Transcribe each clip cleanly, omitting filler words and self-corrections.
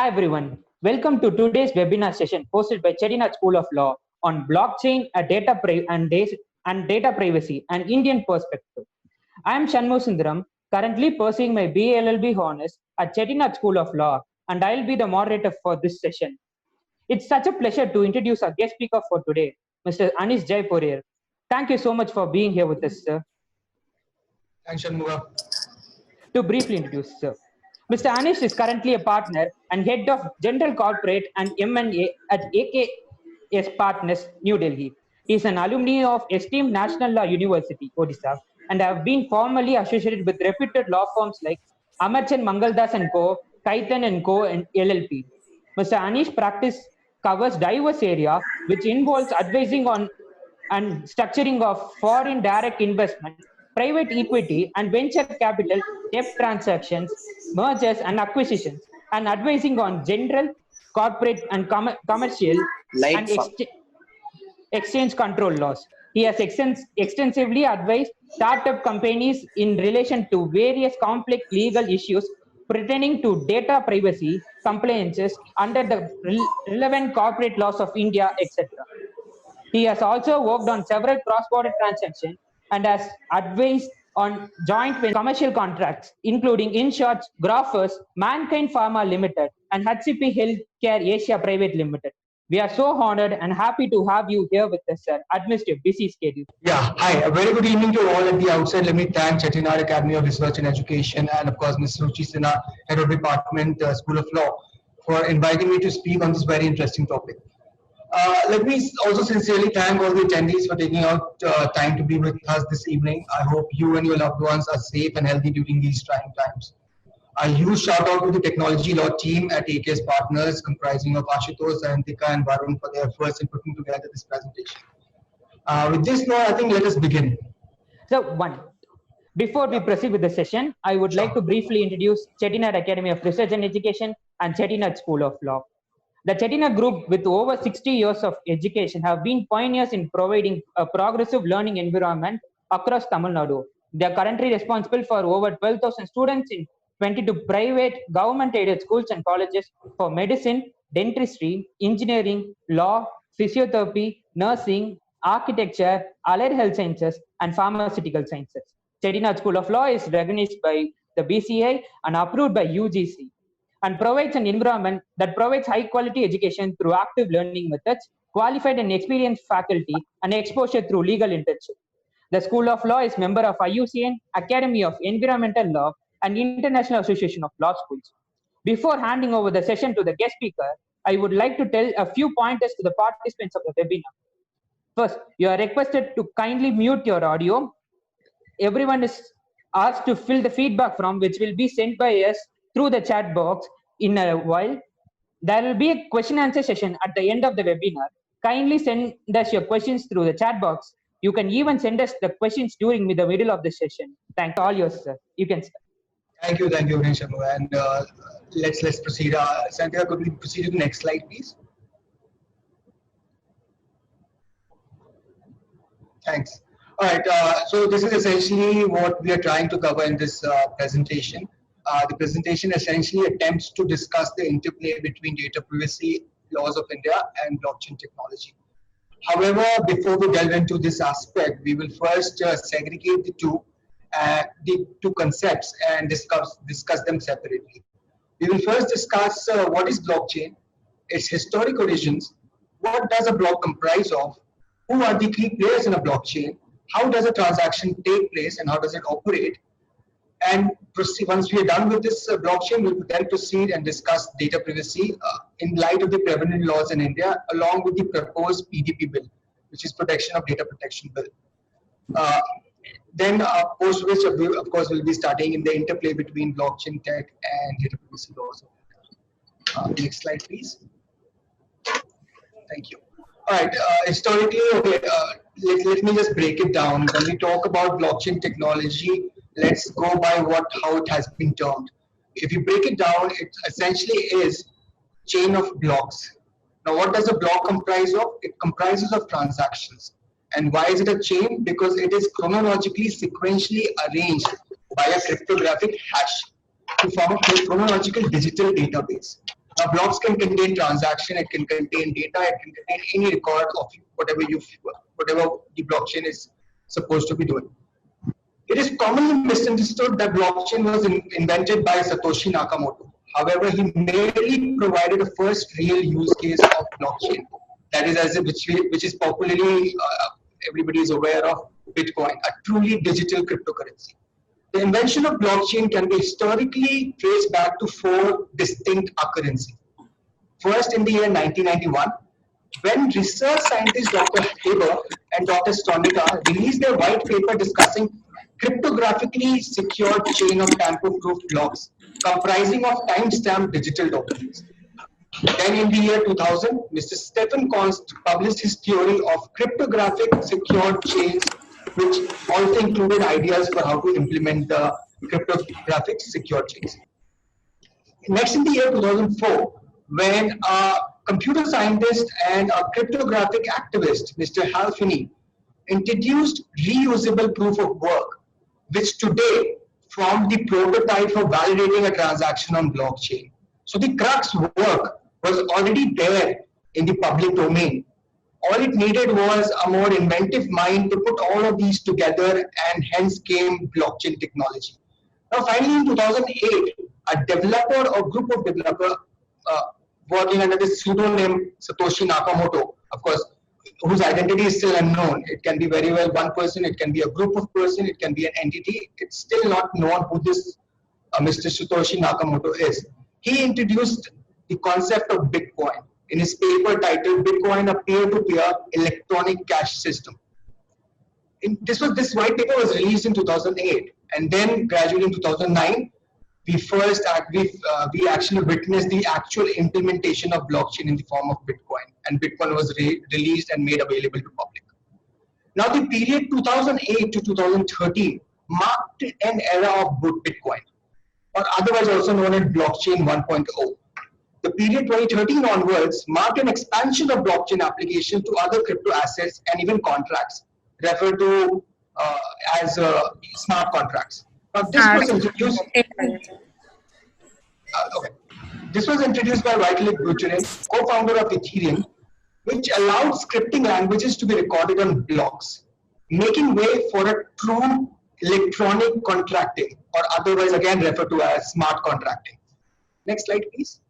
Hi everyone, welcome to today's webinar session hosted by Chettinad School of Law on blockchain, and data privacy, an Indian perspective. I am Shanmu Sundaram, currently pursuing my BA LLB Honors at Chettinad School of Law, and I'll be the moderator for this session. It's such a pleasure to introduce our guest speaker for today, Mr. Anish Jaipuriar. Thank you so much for being here with us, sir. Thanks, Shanmuga. To briefly introduce, sir. Mr. Anish is currently a partner and head of General Corporate and M&A at AKS Partners, New Delhi. He is an alumni of esteemed National Law University, Odisha, and have been formally associated with reputed law firms like Amarchand Mangaldas and Co., Kaitan and Co., and LLP. Mr. Anish practice covers diverse area which involves advising on and structuring of foreign direct investment, private equity and venture capital, debt transactions, mergers and acquisitions, and advising on general, corporate and commercial and exchange control laws. He has extensively advised startup companies in relation to various complex legal issues pertaining to data privacy, compliances under the relevant corporate laws of India, etc. He has also worked on several cross-border transactions and has advised on joint commercial contracts, including InShorts, Graphers, Mankind Pharma Limited, and HCP Healthcare Asia Private Limited. We are so honored and happy to have you here with us, sir, amidst your busy schedule. Yeah, hi. A very good evening to all. At the outset, let me thank Chettinad Academy of Research and Education and, of course, Ms. Ruchi Sinha, Head of Department, School of Law, for inviting me to speak on this very interesting topic. Let me also sincerely thank all the attendees for taking out time to be with us this evening. I hope you and your loved ones are safe and healthy during these trying times. A huge shout out to the technology law team at AKS Partners, comprising of Ashutosh, Sarantika, and Varun for their efforts in putting together this presentation. With this note, I think let us begin. So, before we proceed with the session, I would like to briefly introduce Chettinad Academy of Research and Education and Chettinad School of Law. The Chettinad Group, with over 60 years of education, have been pioneers in providing a progressive learning environment across Tamil Nadu. They are currently responsible for over 12,000 students in 22 private, government-aided schools and colleges for medicine, dentistry, engineering, law, physiotherapy, nursing, architecture, allied health sciences, and pharmaceutical sciences. Chettinad School of Law is recognized by the BCI and approved by UGC, and provides an environment that provides high-quality education through active learning methods, qualified and experienced faculty, and exposure through legal internship. The School of Law is member of IUCN, Academy of Environmental Law, and International Association of Law Schools. Before handing over the session to the guest speaker, I would like to tell a few pointers to the participants of the webinar. First, you are requested to kindly mute your audio. Everyone is asked to fill the feedback form, which will be sent by us through the chat box in a while. There will be a question and answer session at the end of the webinar. Kindly send us your questions through the chat box. You can even send us the questions during the middle of the session. Thank all yours, sir. You can start. Thank you, Shamu. And let's proceed. Santia, could we proceed to the next slide, please? Thanks. All right. So this is essentially what we are trying to cover in this presentation. The presentation essentially attempts to discuss the interplay between data privacy laws of India and blockchain technology. However, before we delve into this aspect, we will first segregate the two concepts and discuss them separately. We will first discuss what is blockchain, its historic origins, what does a block comprise of, who are the key players in a blockchain, how does a transaction take place and how does it operate, and once we are done with this blockchain, we will then proceed and discuss data privacy in light of the prevalent laws in India, along with the proposed PDP bill, which is Protection of Data Protection Bill. Then, post which, of course, we'll be studying in the interplay between blockchain tech and data privacy laws. Next slide, please. Thank you. All right. Historically, okay, let me just break it down. When we talk about blockchain technology, let's go by how it has been termed. If you break it down, it essentially is chain of blocks. Now, what does a block comprise of? It comprises of transactions. And why is it a chain? Because it is chronologically, sequentially arranged by a cryptographic hash to form a chronological digital database. Now, blocks can contain transaction, it can contain data, it can contain any record of whatever the blockchain is supposed to be doing. It is commonly misunderstood that blockchain was invented by Satoshi Nakamoto. However, he merely provided a first real use case of blockchain, that is, which is popularly everybody is aware of, Bitcoin, a truly digital cryptocurrency. The invention of blockchain can be historically traced back to 4 distinct occurrences. First, in the year 1991, when research scientists Dr. Haber and Dr. Stronica released their white paper discussing cryptographically secured chain of tamper-proof blocks comprising of time-stamped digital documents. Then in the year 2000, Mr. Stephen Const published his theory of cryptographic secured chains, which also included ideas for how to implement the cryptographic secured chains. Next, in the year 2004, when a computer scientist and a cryptographic activist, Mr. Hal Finney, introduced reusable proof of work, which today formed the prototype for validating a transaction on blockchain. So the crux work was already there in the public domain. All it needed was a more inventive mind to put all of these together, and hence came blockchain technology. Now, finally, in 2008, a developer or group of developers working under the pseudonym Satoshi Nakamoto, of course, whose identity is still unknown. It can be very well one person, it can be a group of person, it can be an entity. It's still not known who this Mr. Satoshi Nakamoto is. He introduced the concept of Bitcoin in his paper titled Bitcoin, a peer-to-peer electronic cash system. This white paper was released in 2008, and then gradually in 2009, we actually witnessed the actual implementation of blockchain in the form of Bitcoin, and Bitcoin was released and made available to public. Now, the period 2008 to 2013 marked an era of Bitcoin, or otherwise also known as blockchain 1.0. The period 2013 onwards marked an expansion of blockchain application to other crypto assets and even contracts, referred to as smart contracts. Now, this was introduced. This was introduced by Vitalik Buterin, co-founder of Ethereum, which allowed scripting languages to be recorded on blocks, making way for a true electronic contracting, or otherwise again referred to as smart contracting. Next slide, please.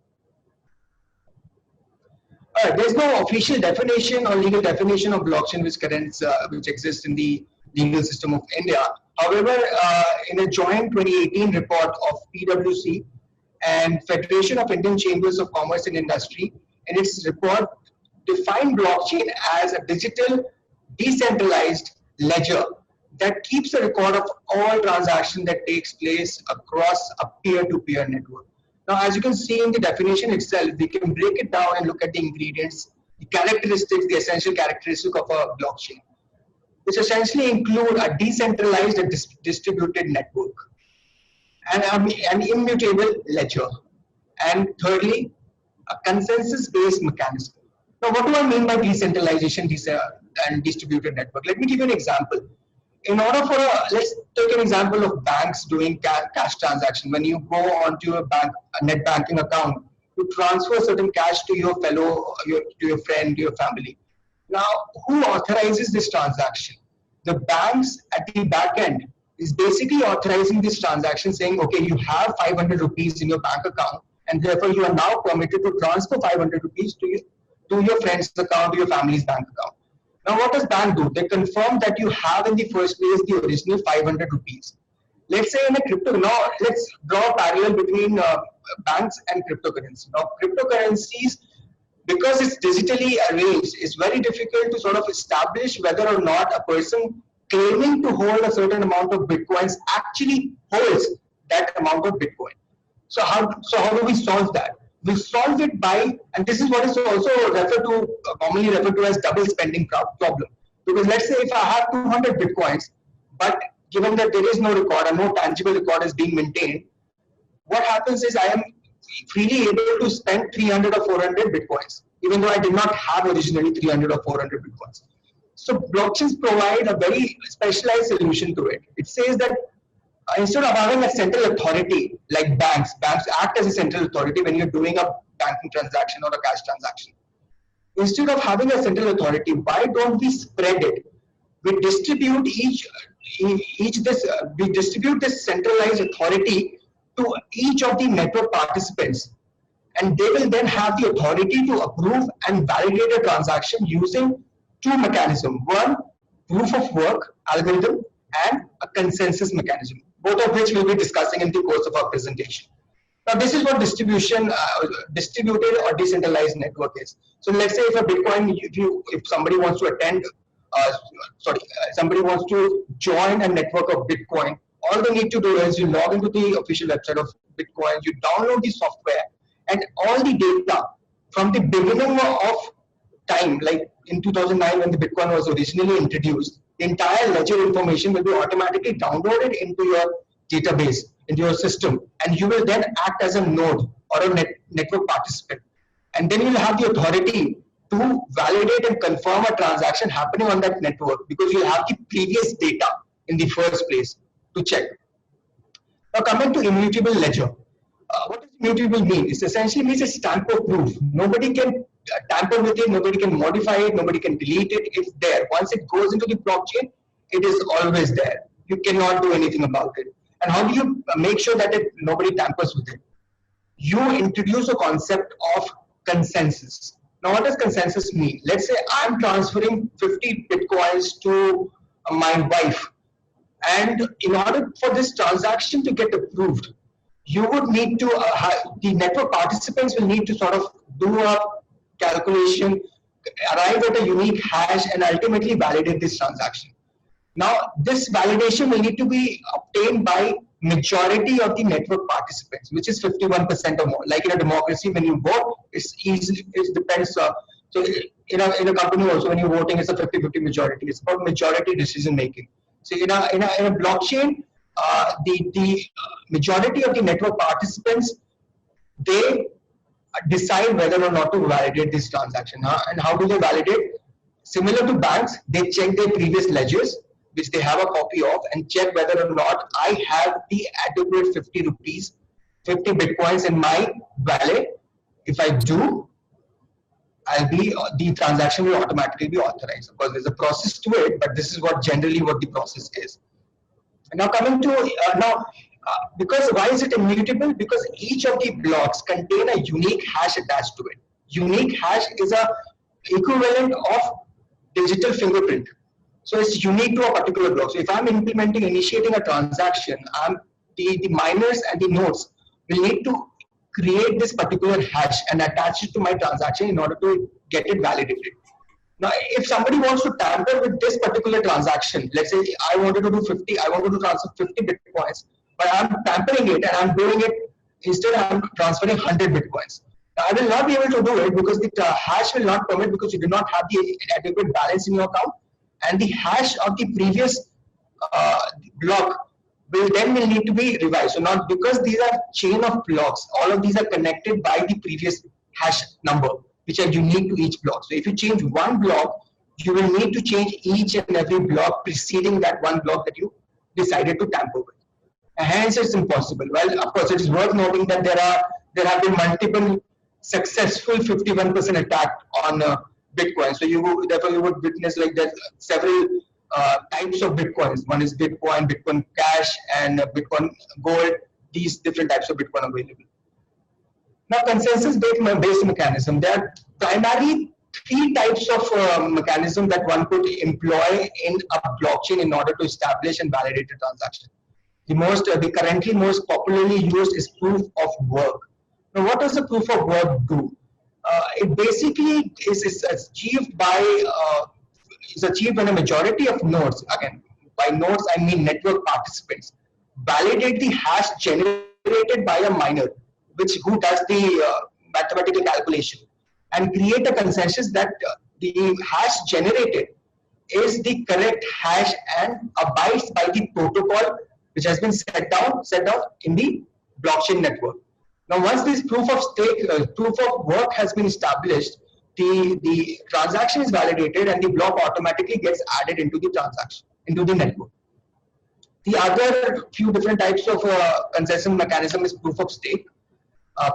There's no official definition or legal definition of blockchain which exists in the legal system of India. However, in a joint 2018 report of PwC and Federation of Indian Chambers of Commerce and Industry, in its report, defined blockchain as a digital, decentralized ledger that keeps a record of all transactions that takes place across a peer-to-peer network. Now, as you can see in the definition itself, we can break it down and look at the ingredients, the characteristics, the essential characteristic of a blockchain, which essentially include a decentralized and distributed network, and an immutable ledger, and thirdly, a consensus-based mechanism. Now, what do I mean by decentralization and distributed network? Let me give you an example. In order for let's take an example of banks doing cash transaction. When you go onto a net banking account, you transfer certain cash to your friend, to your family. Now, who authorizes this transaction? The banks at the back end is basically authorizing this transaction, saying, okay, you have 500 rupees in your bank account, and therefore you are now permitted to transfer 500 rupees to your friend's account, to your family's bank account. Now, what does bank do? They confirm that you have in the first place the original 500 rupees. Let's say in a crypto, now let's draw a parallel between banks and cryptocurrency. Now, cryptocurrencies, because it's digitally arranged, it's very difficult to sort of establish whether or not a person claiming to hold a certain amount of Bitcoins actually holds that amount of Bitcoin. So how do we solve that? We solve it by, and this is what is also commonly referred to as double spending problem. Because let's say if I have 200 Bitcoins, but given that there is no record and no tangible record is being maintained, what happens is I am freely able to spend 300 or 400 Bitcoins, even though I did not have originally 300 or 400 Bitcoins. So blockchains provide a very specialized solution to it. It says that instead of having a central authority like banks act as a central authority when you're doing a banking transaction or a cash transaction. Instead of having a central authority, why don't we spread it? We distribute we distribute this centralized authority to each of the network participants, and they will then have the authority to approve and validate a transaction using two mechanisms. One, proof of work algorithm, and a consensus mechanism, both of which we'll be discussing in the course of our presentation. Now, this is what distributed or decentralized network is. So let's say if a Bitcoin, if somebody wants to somebody wants to join a network of Bitcoin, all they need to do is you log into the official website of Bitcoin, you download the software, and all the data from the beginning of time, like in 2009 when the Bitcoin was originally introduced, the entire ledger information will be automatically downloaded into your database, into your system, and you will then act as a node or a network participant. And then you will have the authority to validate and confirm a transaction happening on that network, because you have the previous data in the first place to check. Now, coming to immutable ledger. What does immutable mean? It essentially means it's tamper-proof. Nobody can tamper with it, nobody can modify it, nobody can delete it. It's there. Once it goes into the blockchain, it is always there. You cannot do anything about it. And how do you make sure that nobody tampers with it? You introduce a concept of consensus. Now, what does consensus mean? Let's say I'm transferring 50 Bitcoins to my wife. And in order for this transaction to get approved, you would need to, the network participants will need to sort of do a calculation, arrive at a unique hash, and ultimately validate this transaction. Now, this validation will need to be obtained by majority of the network participants, which is 51% or more. Like in a democracy, when you vote, it depends. So in a company also, when you're voting, it's a 50-50 majority. It's about majority decision making. So in a blockchain, the majority of the network participants, they decide whether or not to validate this transaction. And how do they validate? Similar to banks, they check their previous ledgers, which they have a copy of, and check whether or not I have the adequate 50 rupees, 50 Bitcoins in my wallet. If I do, the transaction will automatically be authorized. Of course, there's a process to it, but this is generally what the process is. Now coming to because why is it immutable? Because each of the blocks contain a unique hash attached to it. Unique hash is a equivalent of digital fingerprint. So it's unique to a particular block. So if I'm initiating a transaction, the miners and the nodes will need to create this particular hash and attach it to my transaction in order to get it validated. Now, if somebody wants to tamper with this particular transaction, let's say I wanted to transfer 50 Bitcoins, but I'm tampering it and I'm doing it, instead I'm transferring 100 Bitcoins. Now, I will not be able to do it because the hash will not permit, because you do not have the adequate balance in your account, and the hash of the previous block will need to be revised. So not because these are chain of blocks, all of these are connected by the previous hash number, which are unique to each block. So if you change one block, you will need to change each and every block preceding that one block that you decided to tamper with. And hence it's impossible. Well, of course, it is worth noting that there have been multiple successful 51% attack on Bitcoin. So therefore you would witness like there's several types of Bitcoins. One is Bitcoin, Bitcoin Cash, and Bitcoin Gold. These different types of Bitcoin available. Now, consensus-based mechanism. There are primarily three types of mechanism that one could employ in a blockchain in order to establish and validate a transaction. The currently most popularly used is proof of work. Now, what does the proof of work do? It basically is achieved when a majority of nodes, again, by nodes I mean network participants, validate the hash generated by a miner, who does the mathematical calculation, and create a consensus that the hash generated is the correct hash and abides by the protocol which has been set out in the blockchain network. Now, once this proof of work has been established, the transaction is validated and the block automatically gets added into the transaction, into the network. The other few different types of consensus mechanism is proof of stake.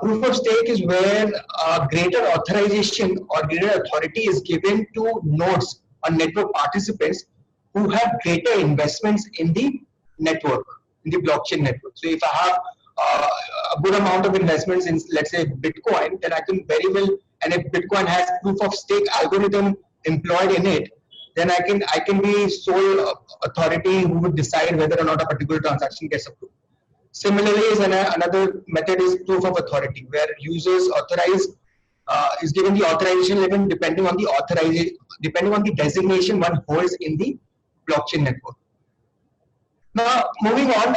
Proof of stake is where greater authorization or greater authority is given to nodes or network participants who have greater investments in the network, in the blockchain network. So if I have a good amount of investments in, let's say, Bitcoin, then I can very well, and if Bitcoin has proof of stake algorithm employed in it, then I can be sole authority who would decide whether or not a particular transaction gets approved. Similarly, another method is proof of authority, where users is given the authorization level depending on the designation one holds in the blockchain network. Now, moving on,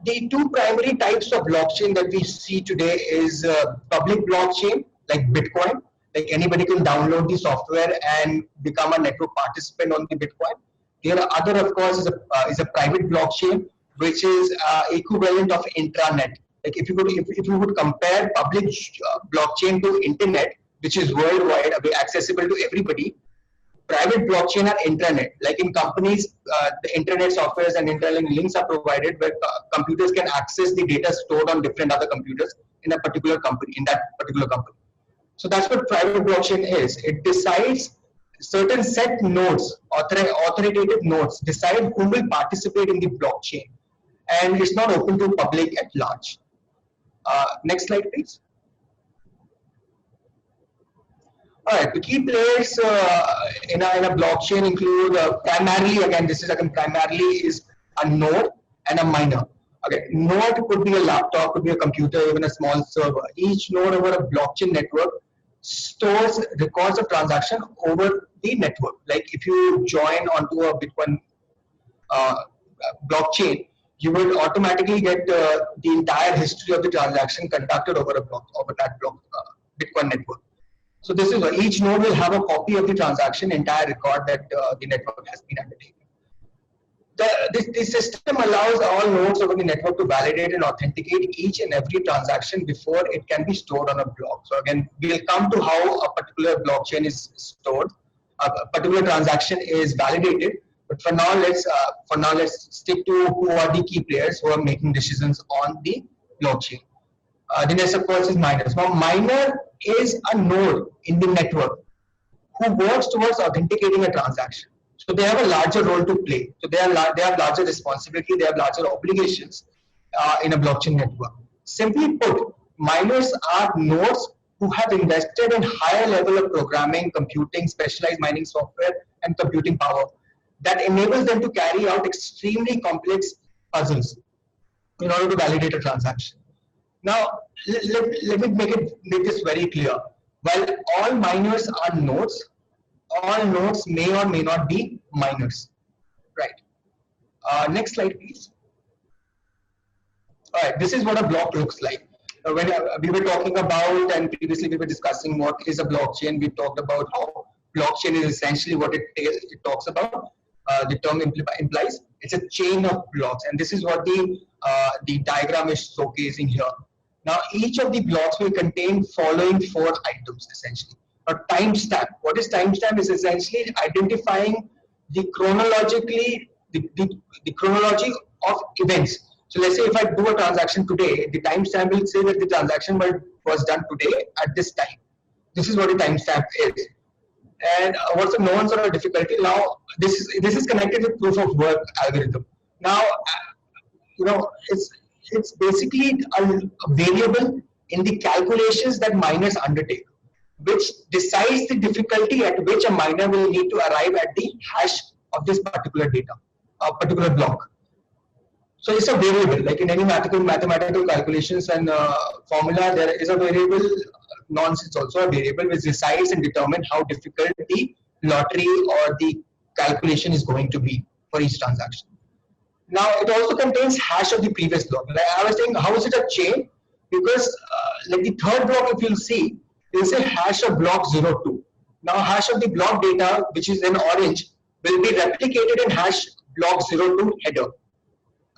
the two primary types of blockchain that we see today is public blockchain, like Bitcoin. Like anybody can download the software and become a network participant on the Bitcoin. The other, of course, is a private blockchain, which is equivalent of intranet. Like if you would compare public blockchain to internet, which is worldwide, accessible to everybody, private blockchain are intranet. Like in companies, the internet softwares and internet links are provided where computers can access the data stored on different other computers in a particular company, in that particular company. So that's what private blockchain is. It decides certain set nodes, authoritative nodes, decide who will participate in the blockchain, and it's not open to public at large. Next slide, please. All right, the key players in a blockchain include primarily is a node and a miner. Okay, node could be a laptop, could be a computer, even a small server. Each node over a blockchain network stores records of transaction over the network. Like if you join onto a Bitcoin blockchain, you will automatically get the entire history of the transaction conducted over that Bitcoin network. So this is why each node will have a copy of the transaction, entire record that the network has been undertaken. This system allows all nodes over the network to validate and authenticate each and every transaction before it can be stored on a block. So again, we'll come to how a particular blockchain is stored, a particular transaction is validated. But for now, let's stick to who are the key players who are making decisions on the blockchain. The next, of course, is miners. Now, miner is a node in the network who works towards authenticating a transaction. So they have a larger role to play. So they have larger responsibility, they have larger obligations in a blockchain network. Simply put, miners are nodes who have invested in higher level of programming, computing, specialized mining software, and computing power that enables them to carry out extremely complex puzzles in order to validate a transaction. Now, let me make this very clear. While all miners are nodes, all nodes may or may not be miners, right? Next slide, please. All right, this is what a block looks like. When we were talking about, and previously we were discussing what is a blockchain, we talked about how blockchain is essentially what it talks about. The term implies it's a chain of blocks, and this is what the diagram is showcasing here. Now, each of the blocks will contain following 4 items essentially. A timestamp. What is timestamp? Is essentially identifying the chronology of events. So let's say if I do a transaction today, the timestamp will say that the transaction was done today at this time. This is what a timestamp is. And what's the nuance or difficulty? Now, this is connected with proof of work algorithm. Now, it's basically a variable in the calculations that miners undertake, which decides the difficulty at which a miner will need to arrive at the hash of this particular data, a particular block. So it's a variable, like in any mathematical calculations and formula, there is a variable. Nonce is also a variable which decides and determines how difficult the lottery or the calculation is going to be for each transaction. Now, it also contains hash of the previous block. Like I was saying, how is it a chain? Because like the third block, if you'll see, there's a hash of block 02. Now, hash of the block data, which is in orange, will be replicated in hash block 02 header,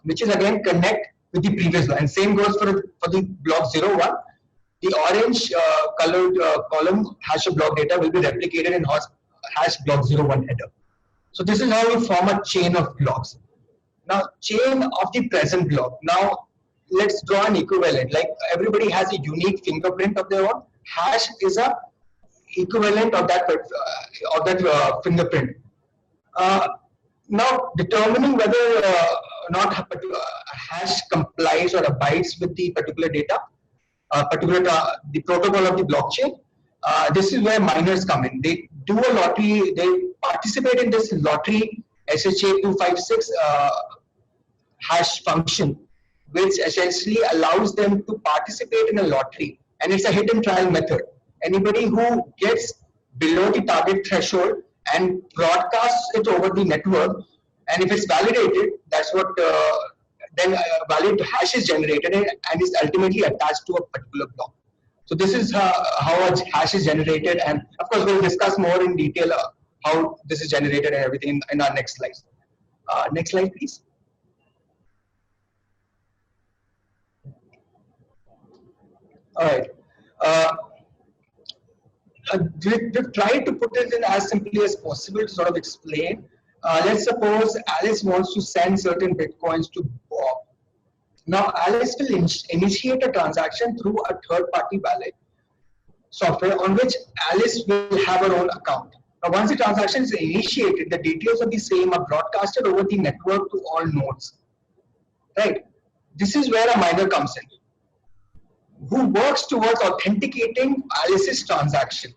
which is again connect with the previous one. And same goes for the block 01. The orange colored column hash of block data will be replicated in hash block 01 header. So this is how we form a chain of blocks. Now, chain of the present block. Now, let's draw an equivalent. Like everybody has a unique fingerprint of their own. Hash is a equivalent of that fingerprint. Uh, Now, determining whether or not a hash complies or abides with the particular data, the protocol of the blockchain, this is where miners come in. They do a lottery, they participate in this lottery SHA-256 hash function, which essentially allows them to participate in a lottery. And it's a hit and trial method. Anybody who gets below the target threshold and broadcasts it over the network, and if it's validated, that's what then a valid hash is generated and is ultimately attached to a particular block. So this is how a hash is generated, and of course we'll discuss more in detail how this is generated and everything in our next slide. Next slide, please. All right. We've tried to put it in as simply as possible to sort of explain. Let's suppose Alice wants to send certain bitcoins to Bob. Now, Alice will initiate a transaction through a third-party wallet software on which Alice will have her own account. Now, once the transaction is initiated, the details of the same are broadcasted over the network to all nodes. Right? This is where a miner comes in, who works towards authenticating Alice's transaction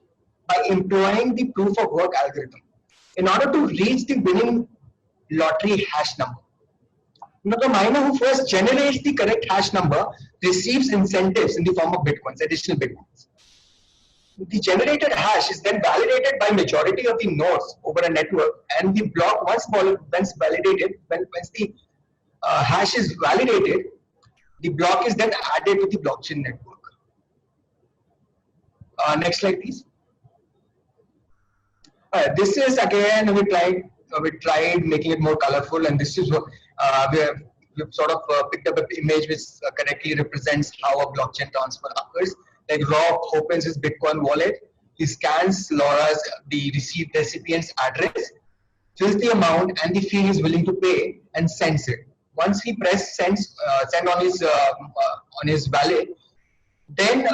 by employing the proof of work algorithm in order to reach the winning lottery hash number. Now, the miner who first generates the correct hash number receives incentives in the form of bitcoins, additional bitcoins. The generated hash is then validated by majority of the nodes over a network, and the block once validated, once the hash is validated, the block is then added to the blockchain network. Next slide, please. This is again, we tried making it more colorful, and this is what we've sort of picked up an image which correctly represents how a blockchain transfer occurs. Like Rob opens his Bitcoin wallet, he scans the recipient's address, fills the amount and the fee he's willing to pay, and sends it. Once he presses send on his wallet, then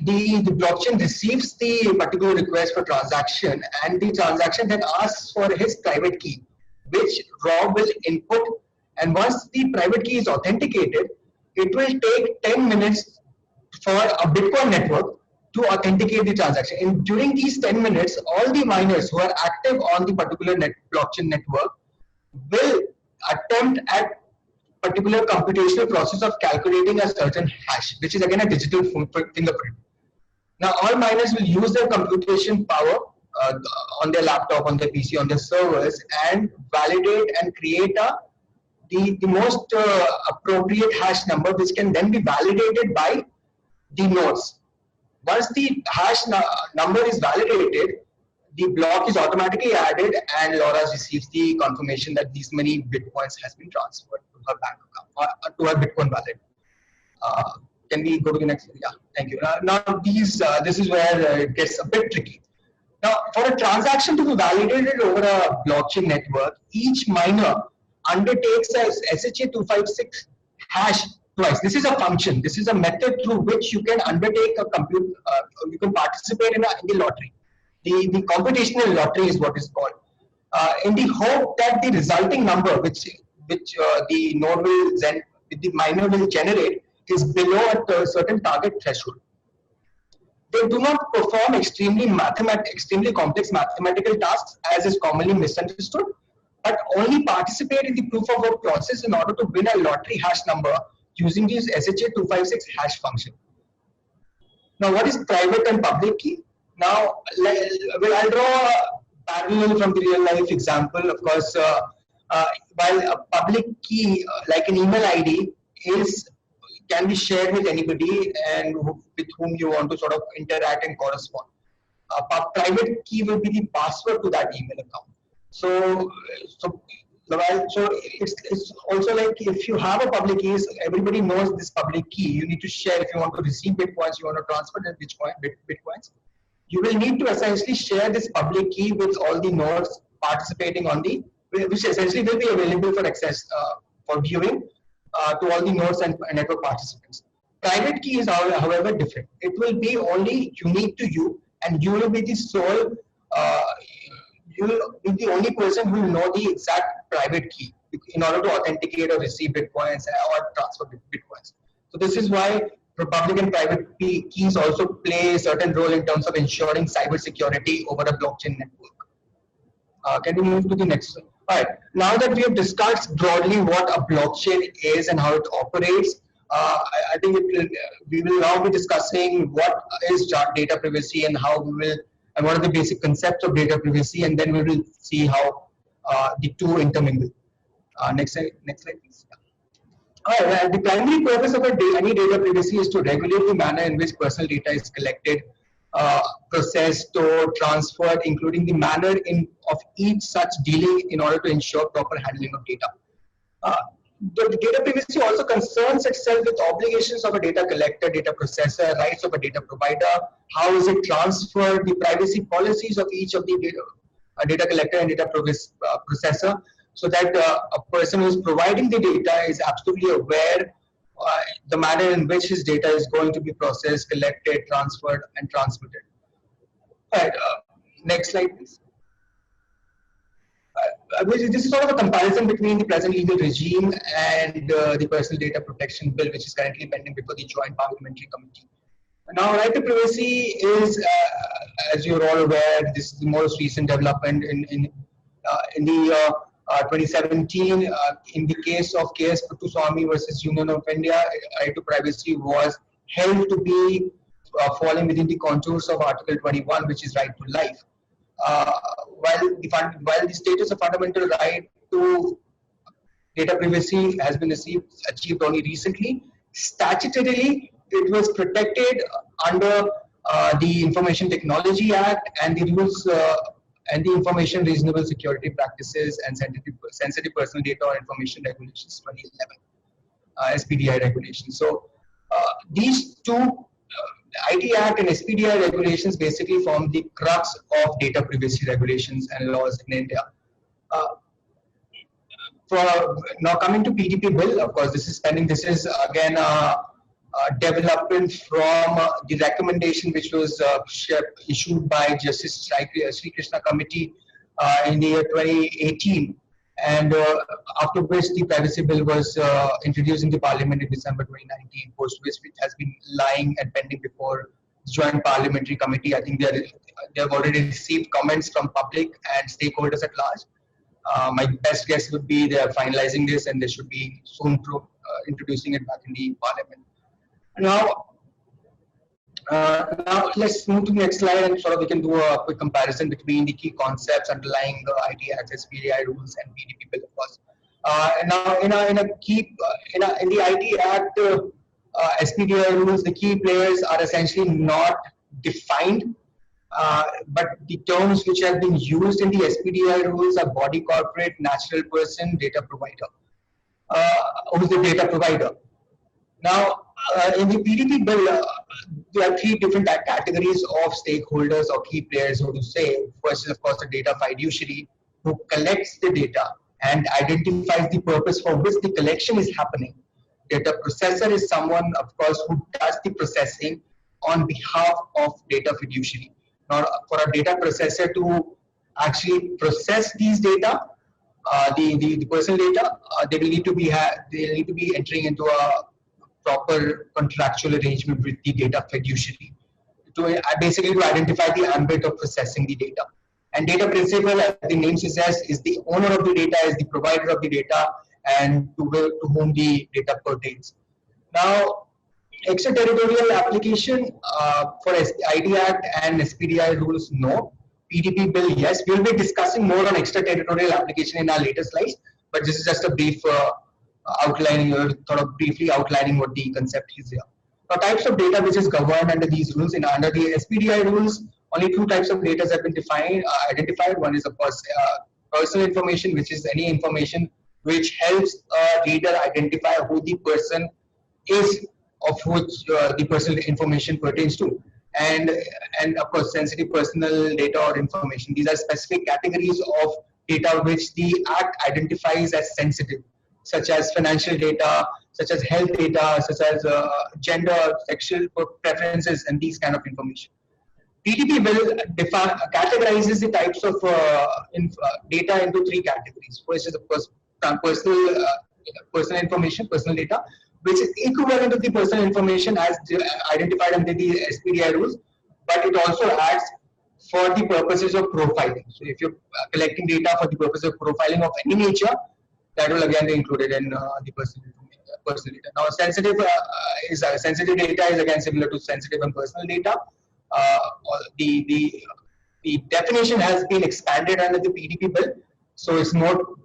the blockchain receives the particular request for transaction, and the transaction then asks for his private key, which Rob will input. And once the private key is authenticated, it will take 10 minutes for a Bitcoin network to authenticate the transaction. And during these 10 minutes, all the miners who are active on the particular blockchain network will attempt at particular computational process of calculating a certain hash, which is again a digital fingerprint. Now, all miners will use their computation power on their laptop, on their PC, on their servers, and validate and create the most appropriate hash number, which can then be validated by the nodes. Once the hash number is validated, the block is automatically added, and Laura receives the confirmation that these many bitcoins has been transferred to her bank account or to her Bitcoin wallet. Can we go to the next? Yeah, thank you. Now this is where it gets a bit tricky. Now, for a transaction to be validated over a blockchain network, each miner undertakes a SHA-256 hash twice. This is a function. This is a method through which you can undertake a you can participate in the lottery. The computational lottery is what is called, in the hope that the resulting number, which the node the miner will generate, is below a certain target threshold. They do not perform extremely complex mathematical tasks, as is commonly misunderstood, but only participate in the proof of work process in order to win a lottery hash number using this SHA-256 hash function. Now, what is private and public key? Now, I'll draw a parallel from the real life example. Of course, while a public key, like an email ID, can be shared with anybody and with whom you want to sort of interact and correspond. A private key will be the password to that email account. So it's also like if you have a public key, everybody knows this public key. You need to share if you want to receive bitcoins, you want to transfer the bitcoins. You will need to essentially share this public key with all the nodes participating on the which essentially will be available for access for viewing to all the nodes and network participants. Private key is, however, different. It will be only unique to you, and you will be the sole, you will be the only person who will know the exact private key in order to authenticate or receive bitcoins or transfer bitcoins. So this is why public and private keys also play a certain role in terms of ensuring cyber security over a blockchain network. Can we move to the next one? All right. Now that we have discussed broadly what a blockchain is and how it operates, I think we will now be discussing what is data privacy and how we will, and what are the basic concepts of data privacy, and then we will see how the two intermingle. Next slide, please. All right. The primary purpose of any data privacy is to regulate the manner in which personal data is collected, processed, stored, transferred, including the manner of each such dealing in order to ensure proper handling of data. The data privacy also concerns itself with obligations of a data collector, data processor, rights of a data provider, how is it transferred, the privacy policies of each of the data collector and data processor, so that a person who is providing the data is absolutely aware the manner in which his data is going to be processed, collected, transferred, and transmitted. All right, next slide, please. This is sort of a comparison between the present legal regime and the Personal Data Protection Bill, which is currently pending before the Joint Parliamentary Committee. Now, right to privacy is, as you're all aware, this is the most recent development in the 2017, in the case of KS Puttaswamy versus Union of India, right to privacy was held to be falling within the contours of Article 21, which is right to life. While the status of fundamental right to data privacy has been achieved only recently, statutorily it was protected under the Information Technology Act and the rules and the Information Reasonable Security Practices and Sensitive Personal Data or Information Regulations 2011, SPDI regulations. So these two, IT Act and SPDI regulations, basically form the crux of data privacy regulations and laws in India. Now coming to PDP bill, of course, this is pending. This is again development from the recommendation which was issued by Justice Sri Krishna Committee in the year 2018, and after which the privacy bill was introduced in the Parliament in December 2019, post which it has been lying and pending before the Joint Parliamentary Committee. I think they have already received comments from public and stakeholders at large. My best guess would be they are finalizing this and they should be soon introducing it back in the Parliament. Now let's move to the next slide and sort of we can do a quick comparison between the key concepts underlying the IT Act, SPDI rules, and PDP bill, of course. And now in the IT Act, SPDI rules, the key players are essentially not defined, but the terms which have been used in the SPDI rules are body corporate, natural person, data provider. Who is the data provider? Now, in the PDP bill, there are three different categories of stakeholders or key players, so to say. First is, of course, the data fiduciary, who collects the data and identifies the purpose for which the collection is happening. Data processor is someone, of course, who does the processing on behalf of data fiduciary. Now, for a data processor to actually process these data, the personal data, they will need to be entering into a proper contractual arrangement with the data fiduciary to basically to identify the ambit of processing the data. And data principal, as the name suggests, is the owner of the data, is the provider of the data, and to whom the data pertains. Now, extraterritorial application for IT Act and SPDI rules, no. PDP bill, yes. We'll be discussing more on extraterritorial application in our later slides, but this is just a brief outlining, or sort of briefly outlining what the concept is here. Now, types of data which is governed under these rules, under the SPDI rules, only two types of data have been identified. One is, of course, personal information, which is any information which helps a reader identify who the person is of which the personal information pertains to. And of course, sensitive personal data or information. These are specific categories of data which the Act identifies as sensitive, such as financial data, such as health data, such as gender, sexual preferences, and these kind of information. PDP bill categorizes the types of data into three categories. First is the personal information, personal data, which is equivalent to the personal information as identified under the SPDI rules, but it also adds for the purposes of profiling. So if you're collecting data for the purpose of profiling of any nature, that will again be included in the personal data. Now, sensitive data is again similar to sensitive and personal data. The definition has been expanded under the PDP bill, so it's more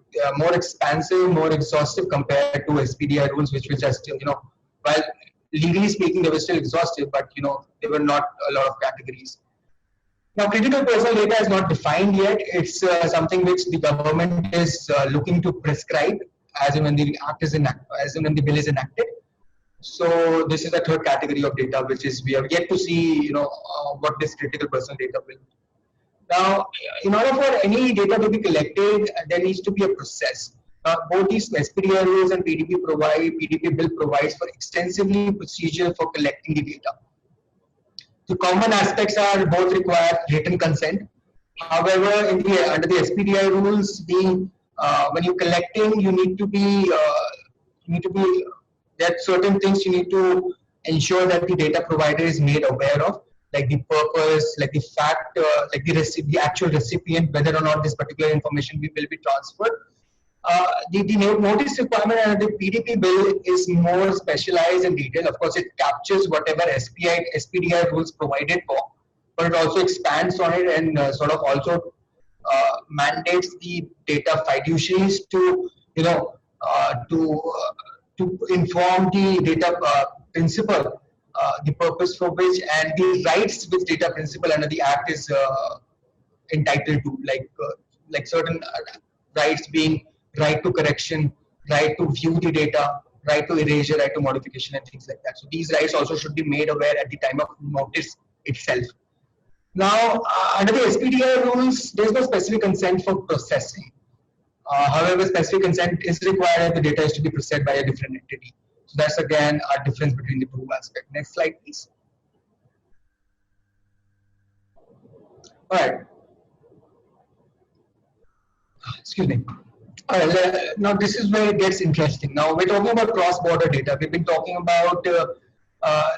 expansive, more exhaustive compared to SPDI rules, which were just while legally speaking they were still exhaustive, but they were not a lot of categories. Now, critical personal data is not defined yet. It's something which the government is looking to prescribe as and when the act is as and when the bill is enacted. So this is the third category of data, which is we have yet to see, what this critical personal data will. Now, in order for any data to be collected, there needs to be a process. Both these SPDI rules and PDP bill provides for extensively procedure for collecting the data. The common aspects are both require written consent. However, under the SPDI rules, when you're collecting, you need to be there are certain things you need to ensure that the data provider is made aware of, like the purpose, like the fact, like the actual recipient, whether or not this particular information will be transferred. The notice requirement under the PDP bill is more specialized in detail. Of course, it captures whatever SPDI rules provided for, but it also expands on it and sort of also mandates the data fiduciaries to inform the data principal, the purpose for which and the rights which data principal under the Act is entitled to, like certain rights being right to correction, right to view the data, right to erasure, right to modification, and things like that. So these rights also should be made aware at the time of notice itself. Now, under the SPDI rules, there is no specific consent for processing. However, specific consent is required if the data is to be processed by a different entity. So that's again a difference between the two aspects. Next slide, please. All right. Excuse me. All right. Now this is where it gets interesting. Now we're talking about cross-border data. We've been talking about the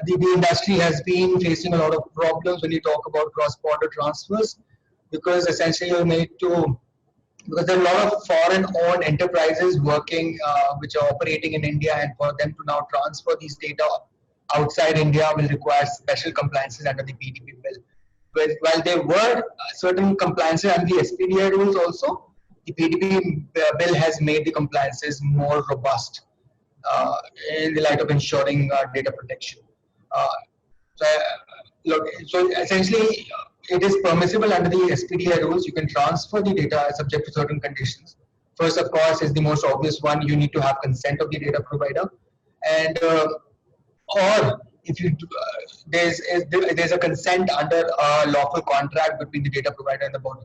industry has been facing a lot of problems when you talk about cross-border transfers, because essentially you're made to. Because there are a lot of foreign-owned enterprises working, which are operating in India, and for them to now transfer these data outside India will require special compliances under the PDP bill. While there were certain compliances under the SPDI rules also, the PDP bill has made the compliances more robust in the light of ensuring data protection. So essentially, it is permissible under the SPDI rules. You can transfer the data subject to certain conditions. First, of course, is the most obvious one. You need to have consent of the data provider, and or if you there's a consent under a lawful contract between the data provider and the body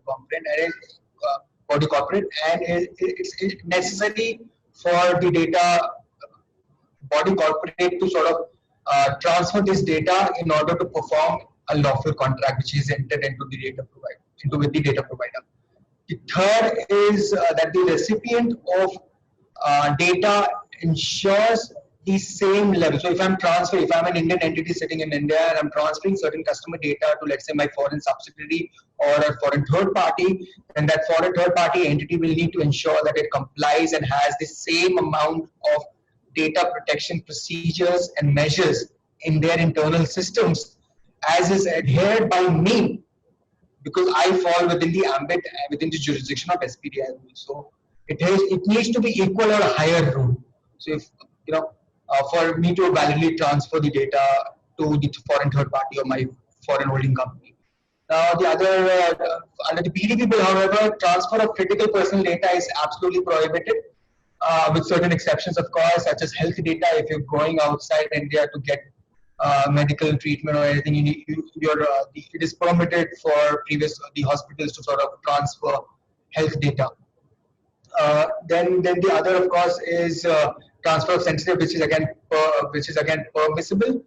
corporate, and it's necessary for the data body corporate to sort of transfer this data in order to perform a lawful contract which is entered into the data provider, with the data provider. The third is that the recipient of data ensures the same level. So if I'm an Indian entity sitting in India and I'm transferring certain customer data to, let's say, my foreign subsidiary or a foreign third party, then that foreign third party entity will need to ensure that it complies and has the same amount of data protection procedures and measures in their internal systems as is adhered by me, because I fall within the ambit, within the jurisdiction of SPDI rule. So it needs to be equal or higher rule. So if for me to validly transfer the data to the foreign third party or my foreign holding company. Now the other under the PDP bill, however, transfer of critical personal data is absolutely prohibited, with certain exceptions, of course, such as health data. If you're going outside India to get medical treatment or anything, it is permitted for the hospitals to sort of transfer health data. Then the other, of course, is transfer of sensitive, which is again permissible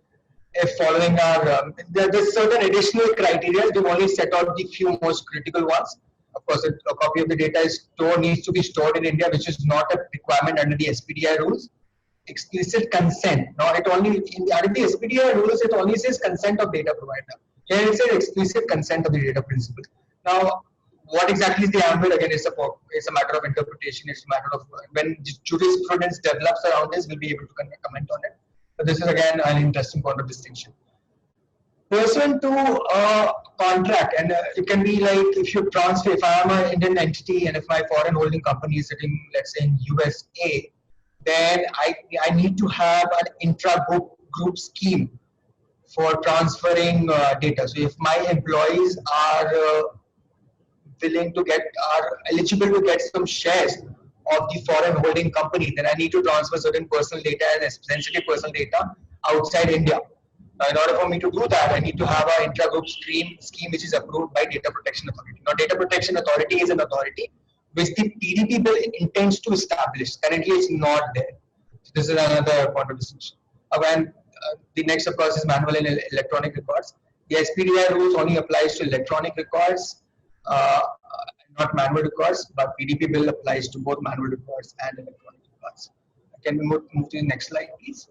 if following our there's certain additional criteria. We've only set out the few most critical ones. Of course, a copy of the data needs to be stored in India, which is not a requirement under the SPDI rules. Explicit consent. Now, under the SPDI rules, it only says consent of data provider. Here it says explicit consent of the data principal. Now, what exactly is the ambit? Again, it's a matter of interpretation. It's a matter of when jurisprudence develops around this, we'll be able to comment on it. But this is again an interesting point of distinction. Pursuant to a contract, and it can be like if you transfer, if I am an Indian entity and if my foreign holding company is sitting, let's say, in USA, then I need to have an intra-group scheme for transferring data. So if my employees are eligible to get some shares of the foreign holding company, then I need to transfer certain personal data and sensitive personal data outside India. Now, in order for me to do that, I need to have an intra-group scheme which is approved by Data Protection Authority. Now, Data Protection Authority is an authority which the PDP bill intends to establish. Currently, it's not there. So this is another point of distinction. Again, the next, of course, is manual and electronic records. The SPDI rules only applies to electronic records, not manual records, but PDP bill applies to both manual records and electronic records. Can we move to the next slide, please?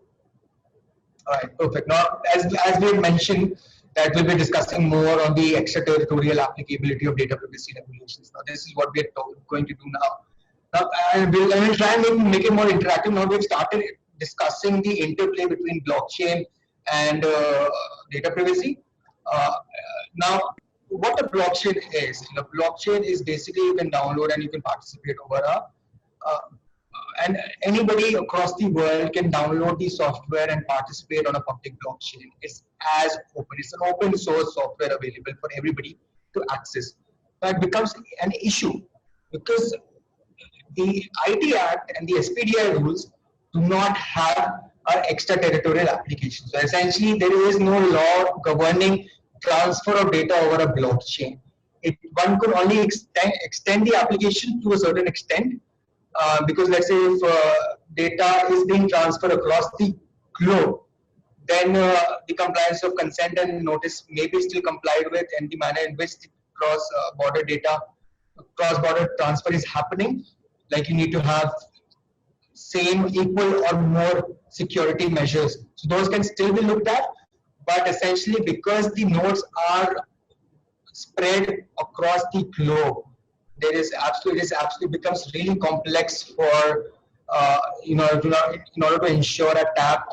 All right, perfect. Now, as we mentioned, that we'll be discussing more on the extraterritorial applicability of data privacy regulations. Now, this is what we are going to do now. Now, I will try and make it more interactive. Now, we've started discussing the interplay between blockchain and data privacy. Now, what a blockchain is? Blockchain is basically you can download and you can participate over and anybody across the world can download the software and participate on a public blockchain. It's as open. It's an open source software available for everybody to access. But it becomes an issue because the IT Act and the SPDI rules do not have an extraterritorial application. So essentially, there is no law governing transfer of data over a blockchain. One could only extend the application to a certain extent. Because let's say if data is being transferred across the globe, then the compliance of consent and notice may be still complied with, and the manner in which the cross-border transfer is happening, like you need to have same, equal, or more security measures. So those can still be looked at, but essentially because the nodes are spread across the globe, it absolutely becomes really complex for in order to ensure a tap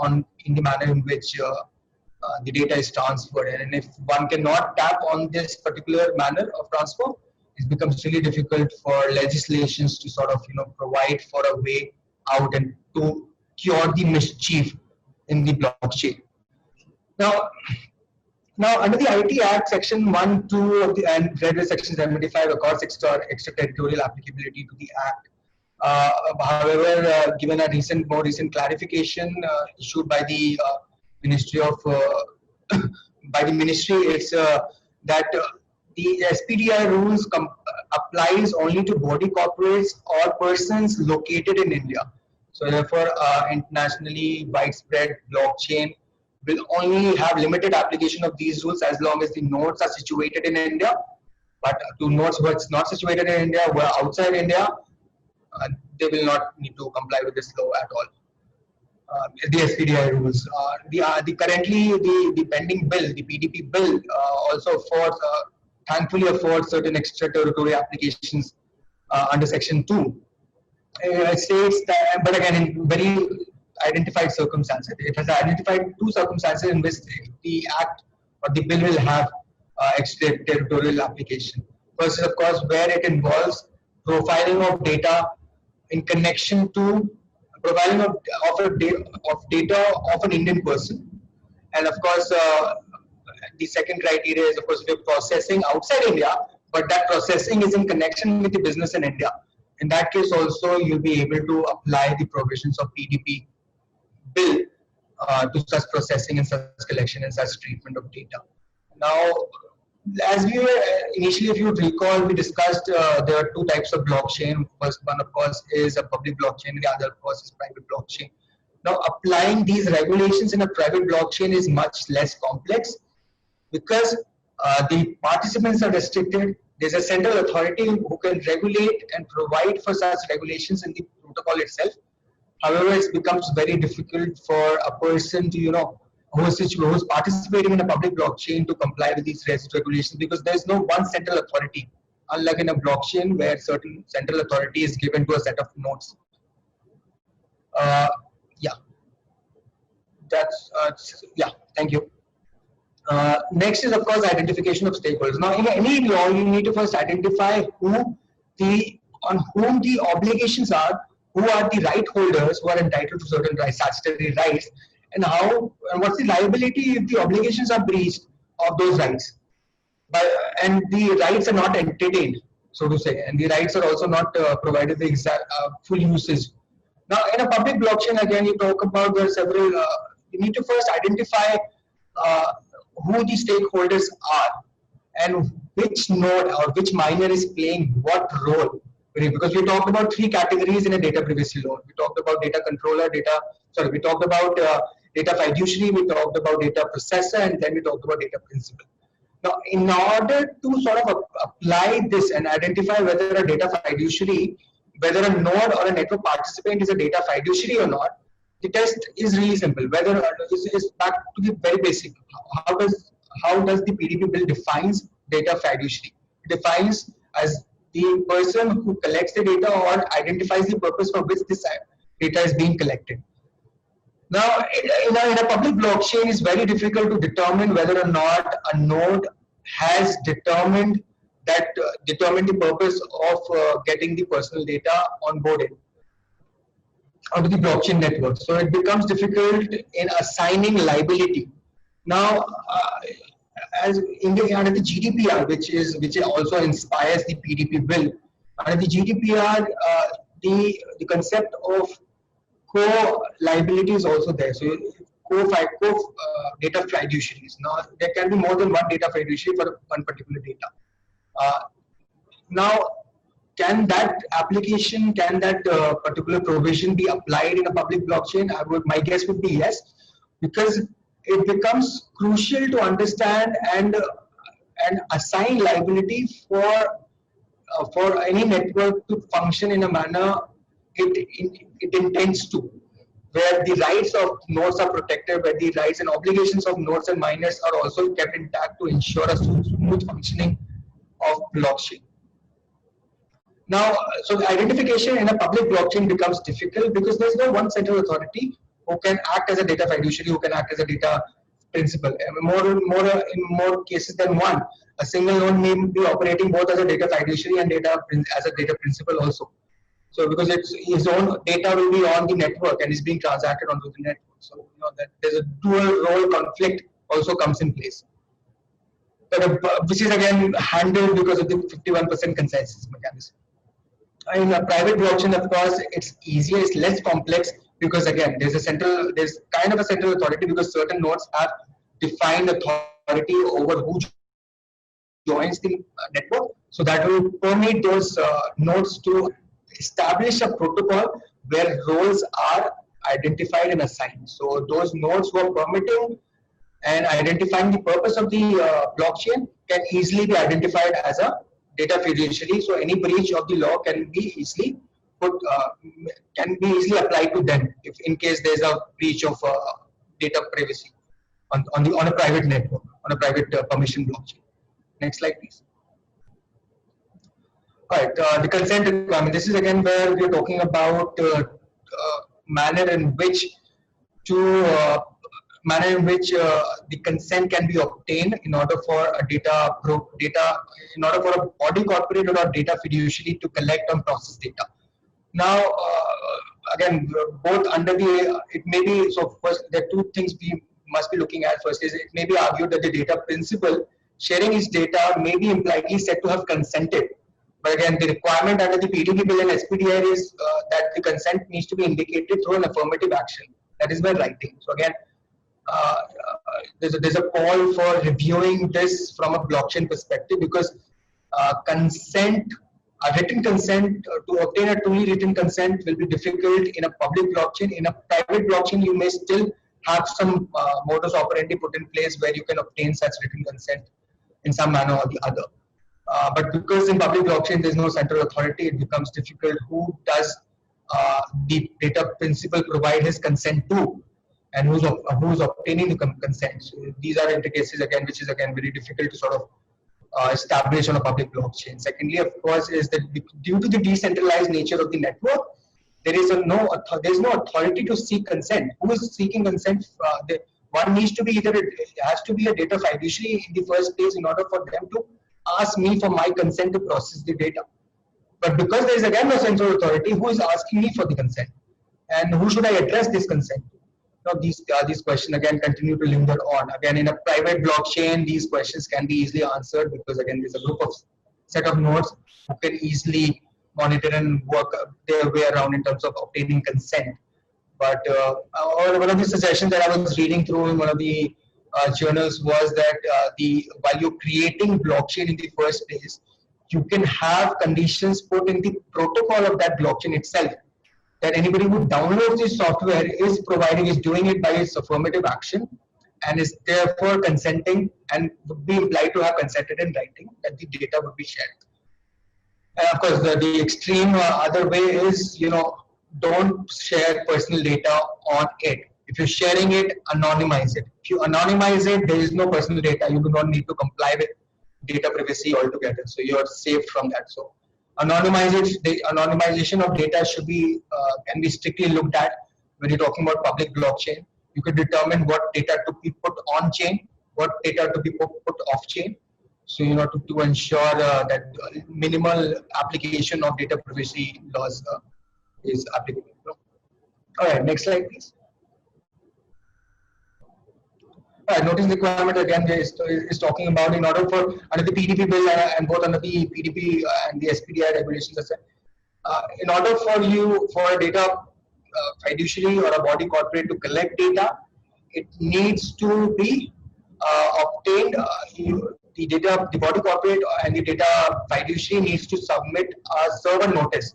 in the manner in which the data is transferred. And if one cannot tap on this particular manner of transfer, it becomes really difficult for legislations to sort of provide for a way out and to cure the mischief in the blockchain. Now, under the IT Act, Section 1, 2 of the and Federal Section 75 accords extraterritorial applicability to the Act. However, given a more recent clarification issued by the Ministry, it's that the SPDI rules applies only to body corporates or persons located in India. So therefore, internationally widespread blockchain will only have limited application of these rules as long as the nodes are situated in India. But to nodes who are not situated in India, who are outside India, they will not need to comply with this law at all. The SPDI rules. Currently the pending bill, the PDP bill, also thankfully affords certain extraterritorial applications under Section 2. It states that, but again, in very identified circumstances. It has identified two circumstances in which the Act or the bill will have extraterritorial application. First is, of course, where it involves profiling of data in connection to profiling of data of an Indian person. And of course, the second criteria is, of course, if you're processing outside India, but that processing is in connection with the business in India. In that case, also, you'll be able to apply the provisions of PDP bill to such processing and such collection and such treatment of data. Now, as we were initially, if you recall, we discussed there are two types of blockchain. First one, of course, is a public blockchain, and the other, of course, is private blockchain. Now, applying these regulations in a private blockchain is much less complex because the participants are restricted. There's a central authority who can regulate and provide for such regulations in the protocol itself. However, it becomes very difficult for a person to, who's participating in a public blockchain to comply with these regulations because there's no one central authority, unlike in a blockchain where certain central authority is given to a set of nodes. Yeah, yeah. Thank you. Next is, of course, identification of stakeholders. Now, in any law, you need to first identify on whom the obligations are, who are the right holders who are entitled to certain rights, statutory rights, and what's the liability if the obligations are breached of those rights, and the rights are not entertained, so to say, and the rights are also not provided the exact full usage. Now, in a public blockchain, again, you talk about there are several. You need to first identify who the stakeholders are and which node or which miner is playing what role. Because we talked about three categories in a data privacy law. We talked about data controller, we talked about data fiduciary, we talked about data processor, and then we talked about data principal. Now, in order to sort of apply this and identify whether a data fiduciary, whether a node or a network participant is a data fiduciary or not, the test is really simple. Whether is back to the very basic. How does the PDP bill defines data fiduciary? It defines as the person who collects the data or identifies the purpose for which this data is being collected. Now, in a public blockchain, it's very difficult to determine whether or not a node has determined the purpose of getting the personal data onboarded onto the blockchain network. So it becomes difficult in assigning liability. Now, as under the GDPR, which also inspires the PDP bill, under the GDPR, the concept of co-liability is also there. So data fiduciaries. Now, there can be more than one data fiduciary for one particular data. Now, can that particular provision be applied in a public blockchain? My guess would be yes, because it becomes crucial to understand and assign liability for any network to function in a manner it intends to, where the rights of nodes are protected, where the rights and obligations of nodes and miners are also kept intact to ensure a smooth functioning of blockchain. Now, so the identification in a public blockchain becomes difficult because there's no one central authority who can act as a data fiduciary, who can act as a data principal. In more cases than one, a single node may be operating both as a data fiduciary and as a data principal also. So because his own data will be on the network and is being transacted onto the network. So that there's a dual role conflict also comes in place. But which is again handled because of the 51% consensus mechanism. In a private blockchain, of course, it's easier, it's less complex because again, there's kind of a central authority because certain nodes have defined authority over who joins the network. So that will permit those nodes to establish a protocol where roles are identified and assigned. So those nodes who are permitting and identifying the purpose of the blockchain can easily be identified as a data fiduciary. So any breach of the law can be easily applied to them if in case there's a breach of data privacy on a private network, on a private permission blockchain. Next slide, please. All right, the consent requirement. This is again where we're talking about manner in which the consent can be obtained in order for in order for a body corporate or a data fiduciary to collect and process data. Now, again, both under it may be, so first there are two things we must be looking at. First is it may be argued that the data principal sharing his data may be impliedly said to have consented. But again, the requirement under the PDP bill and SPDR is that the consent needs to be indicated through an affirmative action. That is by writing. So again, there's a call for reviewing this from a blockchain perspective, because consent, a written consent, to obtain a truly written consent will be difficult in a public blockchain. In a private blockchain, you may still have some modus operandi put in place where you can obtain such written consent in some manner or the other. But because in public blockchain there's no central authority, it becomes difficult. Who does the data principal provide his consent to, and who's obtaining the consent? So these are interfaces again, which is again very difficult to sort of establish on a public blockchain. Secondly, of course, is that due to the decentralized nature of the network, there's no authority to seek consent. Who is seeking consent? One needs to be it has to be a data fiduciary in the first place in order for them to ask me for my consent to process the data. But because there is again no central authority, who is asking me for the consent, and who should I address this consent? Now these questions again continue to linger on. Again, in a private blockchain, these questions can be easily answered, because again there's a group of set of nodes who can easily monitor and work their way around in terms of obtaining consent. But one of the suggestions that I was reading through in one of the journals was that while you're creating blockchain in the first place, you can have conditions put in the protocol of that blockchain itself, that anybody who downloads this software is doing it by its affirmative action, and is therefore consenting and would be implied to have consented in writing that the data would be shared. And of course, the extreme other way is, don't share personal data on it. If you're sharing it, anonymize it. If you anonymize it, there is no personal data. You do not need to comply with data privacy altogether. So you're safe from that. So anonymization, the anonymization of data should be can be strictly looked at when you're talking about public blockchain. You can determine what data to be put on chain, what data to be put off chain. So to ensure that minimal application of data privacy laws is applicable. All right, next slide, please. All right, notice requirement again is talking about, in order for under the PDP bill and both under the PDP and the SPDI regulations, in order for a data fiduciary or a body corporate to collect data, it needs to be obtained. The body corporate and the data fiduciary needs to submit a server notice,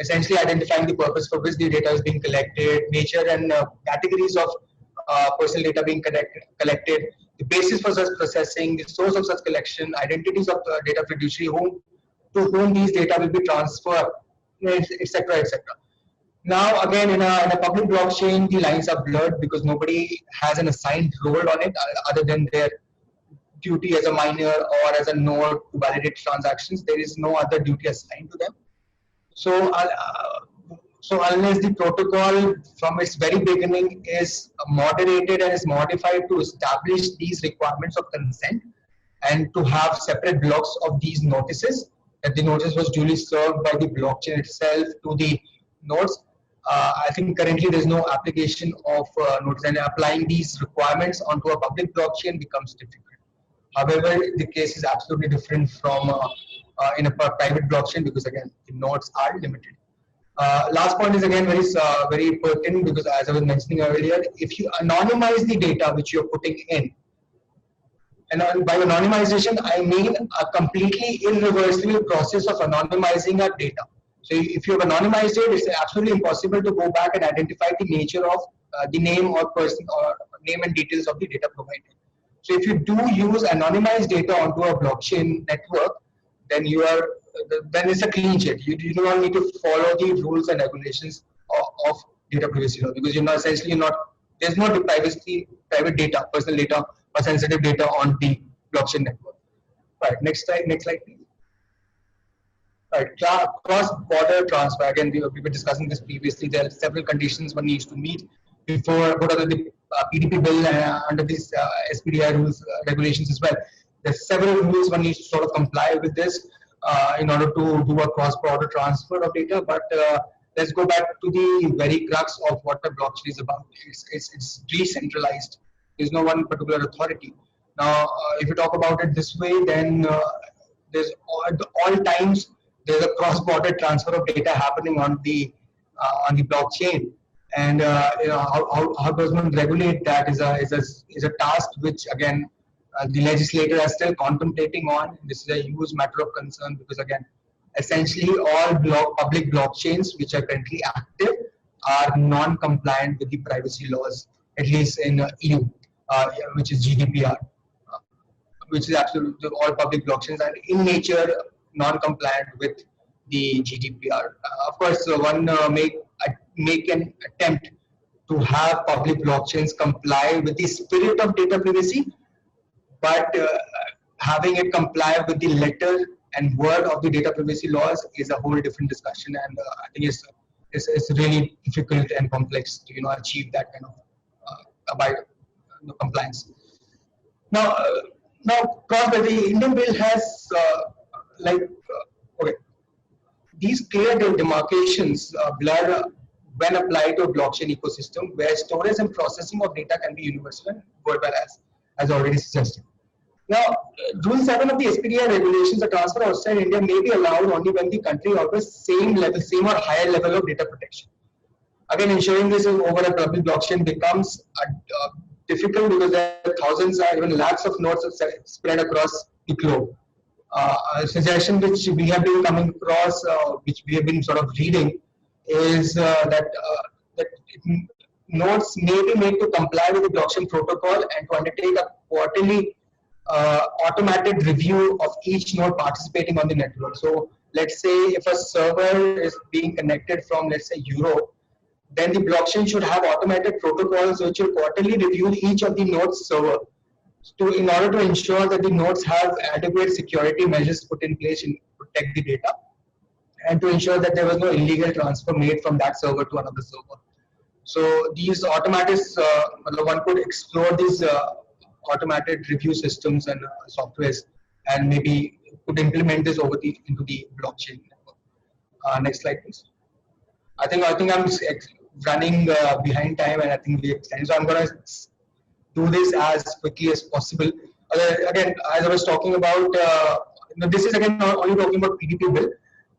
essentially identifying the purpose for which the data is being collected, nature and categories of personal data being collected, the basis for such processing, the source of such collection, identities of the data fiduciary, to whom these data will be transferred, etc., etc. Now, again, in a public blockchain, the lines are blurred because nobody has an assigned role on it other than their duty as a miner or as a node to validate transactions. There is no other duty assigned to them. So unless the protocol from its very beginning is moderated and is modified to establish these requirements of consent and to have separate blocks of these notices, that the notice was duly served by the blockchain itself to the nodes, I think currently there's no application of notice, and applying these requirements onto a public blockchain becomes difficult. However, the case is absolutely different from in a private blockchain, because again, the nodes are limited. Last point is again very pertinent, because as I was mentioning earlier, if you anonymize the data which you're putting in, and by anonymization I mean a completely irreversible process of anonymizing our data. So if you have anonymized it, it's absolutely impossible to go back and identify the nature of the name or person or name and details of the data provided. So if you do use anonymized data onto a blockchain network, then then it's a clean sheet. You do not need to follow the rules and regulations of data privacy law, because there's no private data, personal data or sensitive data on the blockchain network. Right, next slide please. Right, cross-border transfer. Again, we were discussing this previously. There are several conditions one needs to meet before, what are the PDP bill under these SPDI rules, regulations as well. There's several rules one needs to sort of comply with this in order to do a cross-border transfer of data. But let's go back to the very crux of what the blockchain is about. It's decentralized. There's no one particular authority. Now, if you talk about it this way, then there's all times there's a cross-border transfer of data happening on the blockchain. And how does one regulate that is a task which again the legislator are still contemplating on. This is a huge matter of concern because again, essentially all public blockchains which are currently active are non-compliant with the privacy laws, at least in EU, which is GDPR, which is absolutely all public blockchains are in nature non-compliant with the GDPR. Of course, one make an attempt to have public blockchains comply with the spirit of data privacy, but having it comply with the letter and word of the data privacy laws is a whole different discussion, and I think it's really difficult and complex to achieve that kind of abide compliance. Now, the Indian bill has okay, these clear demarcations blur when applied to a blockchain ecosystem where storage and processing of data can be universal and worldwide, as already suggested. Now, Rule 7 of the SPDI regulations, the transfer outside India may be allowed only when the country offers same or higher level of data protection. Again, ensuring this over a public blockchain becomes difficult because there are thousands or even lakhs of nodes spread across the globe. A suggestion which we have been coming across, which we have been sort of reading, is that nodes may be made to comply with the blockchain protocol and to undertake a quarterly automated review of each node participating on the network. So let's say if a server is being connected from, let's say, Europe, then the blockchain should have automated protocols which will quarterly review each of the nodes server in order to ensure that the nodes have adequate security measures put in place to protect the data and to ensure that there was no illegal transfer made from that server to another server. So these automatics, one could explore these automated review systems and softwares, and maybe could implement this into the blockchain network. Next slide, please. I think I'm running behind time, and I think we extend. So I'm going to do this as quickly as possible. Again, as I was talking about, this is again not only talking about PDP bill.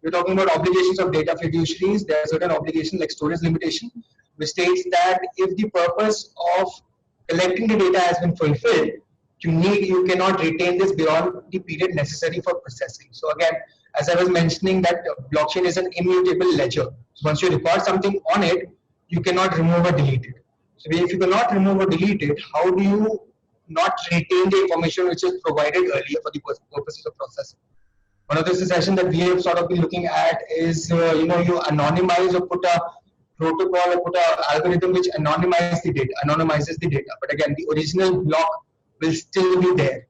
We're talking about obligations of data fiduciaries. There are certain obligations like storage limitation, which states that if the purpose of collecting the data has been fulfilled, you cannot retain this beyond the period necessary for processing. So again, as I was mentioning, that blockchain is an immutable ledger. So once you record something on it, you cannot remove or delete it. So if you cannot remove or delete it, how do you not retain the information which is provided earlier for the purposes of processing? One of the suggestions that we have sort of been looking at is, you anonymize or put a protocol or put an algorithm which anonymizes the data. But again, the original block will still be there,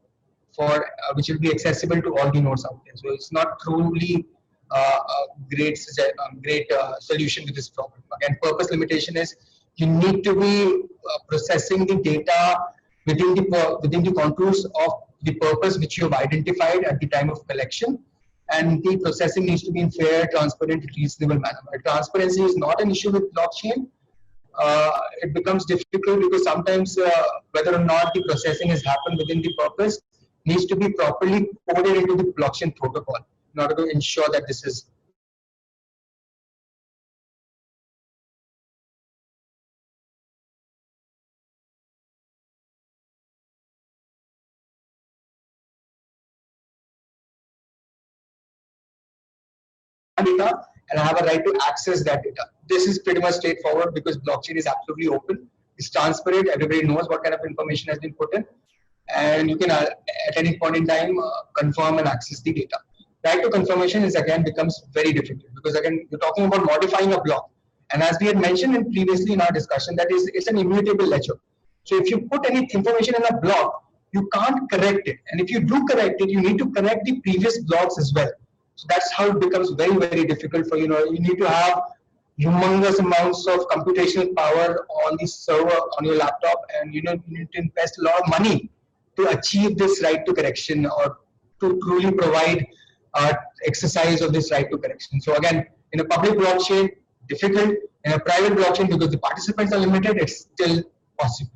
which will be accessible to all the nodes out there. So it's not truly a great solution to this problem. Again, purpose limitation is you need to be processing the data within the contours of the purpose which you have identified at the time of collection, and the processing needs to be in fair, transparent, reasonable manner. Transparency is not an issue with blockchain. It becomes difficult because sometimes whether or not the processing has happened within the purpose needs to be properly coded into the blockchain protocol in order to ensure that this is data, and I have a right to access that data. This is pretty much straightforward because blockchain is absolutely open. It's transparent. Everybody knows what kind of information has been put in, and you can at any point in time confirm and access the data. Right to confirmation becomes very difficult because again you're talking about modifying a block, and as we had mentioned previously in our discussion, that is it's an immutable ledger. So if you put any information in a block, you can't correct it, and if you do correct it, you need to correct the previous blocks as well. So that's how it becomes very, very difficult for, you need to have humongous amounts of computational power on the server, on your laptop, and you need to invest a lot of money to achieve this right to correction or to truly provide exercise of this right to correction. So again, in a public blockchain, difficult. In a private blockchain, because the participants are limited, it's still possible.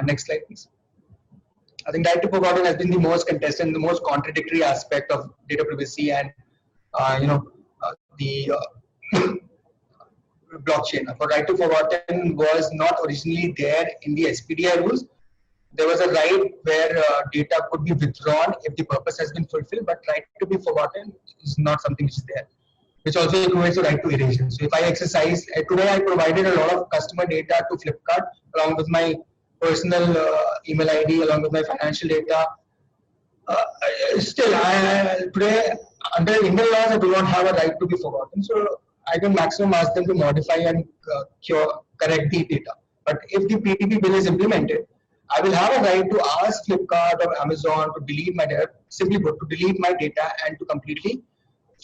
Next slide, please. I think right to forgotten has been the most contested and the most contradictory aspect of data privacy, and blockchain. For right to forgotten was not originally there in the SPDI rules. There was a right where data could be withdrawn if the purpose has been fulfilled, but right to be forgotten is not something which is there, which also equates to right to erasure. So if I exercise, today I provided a lot of customer data to Flipkart along with my personal email ID, along with my financial data. Still, today under Indian laws, I do not have a right to be forgotten. So I can maximum ask them to modify and correct the data. But if the PTP bill is implemented, I will have a right to ask Flipkart or Amazon to delete my data, simply put, to delete my data and to completely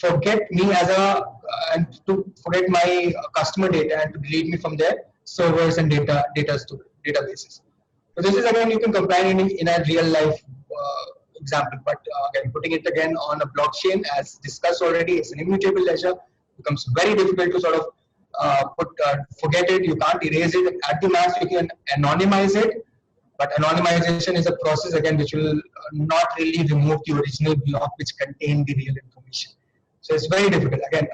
forget me as a, and to forget my customer data and to delete me from their servers and databases. So this is again, you can compare in a real life example, but again, putting it again on a blockchain, as discussed already, it's an immutable ledger. It becomes very difficult to sort of forget it. You can't erase it. At the max, you can anonymize it. But anonymization is a process again which will not really remove the original block which contained the real information. So it's very difficult. Again,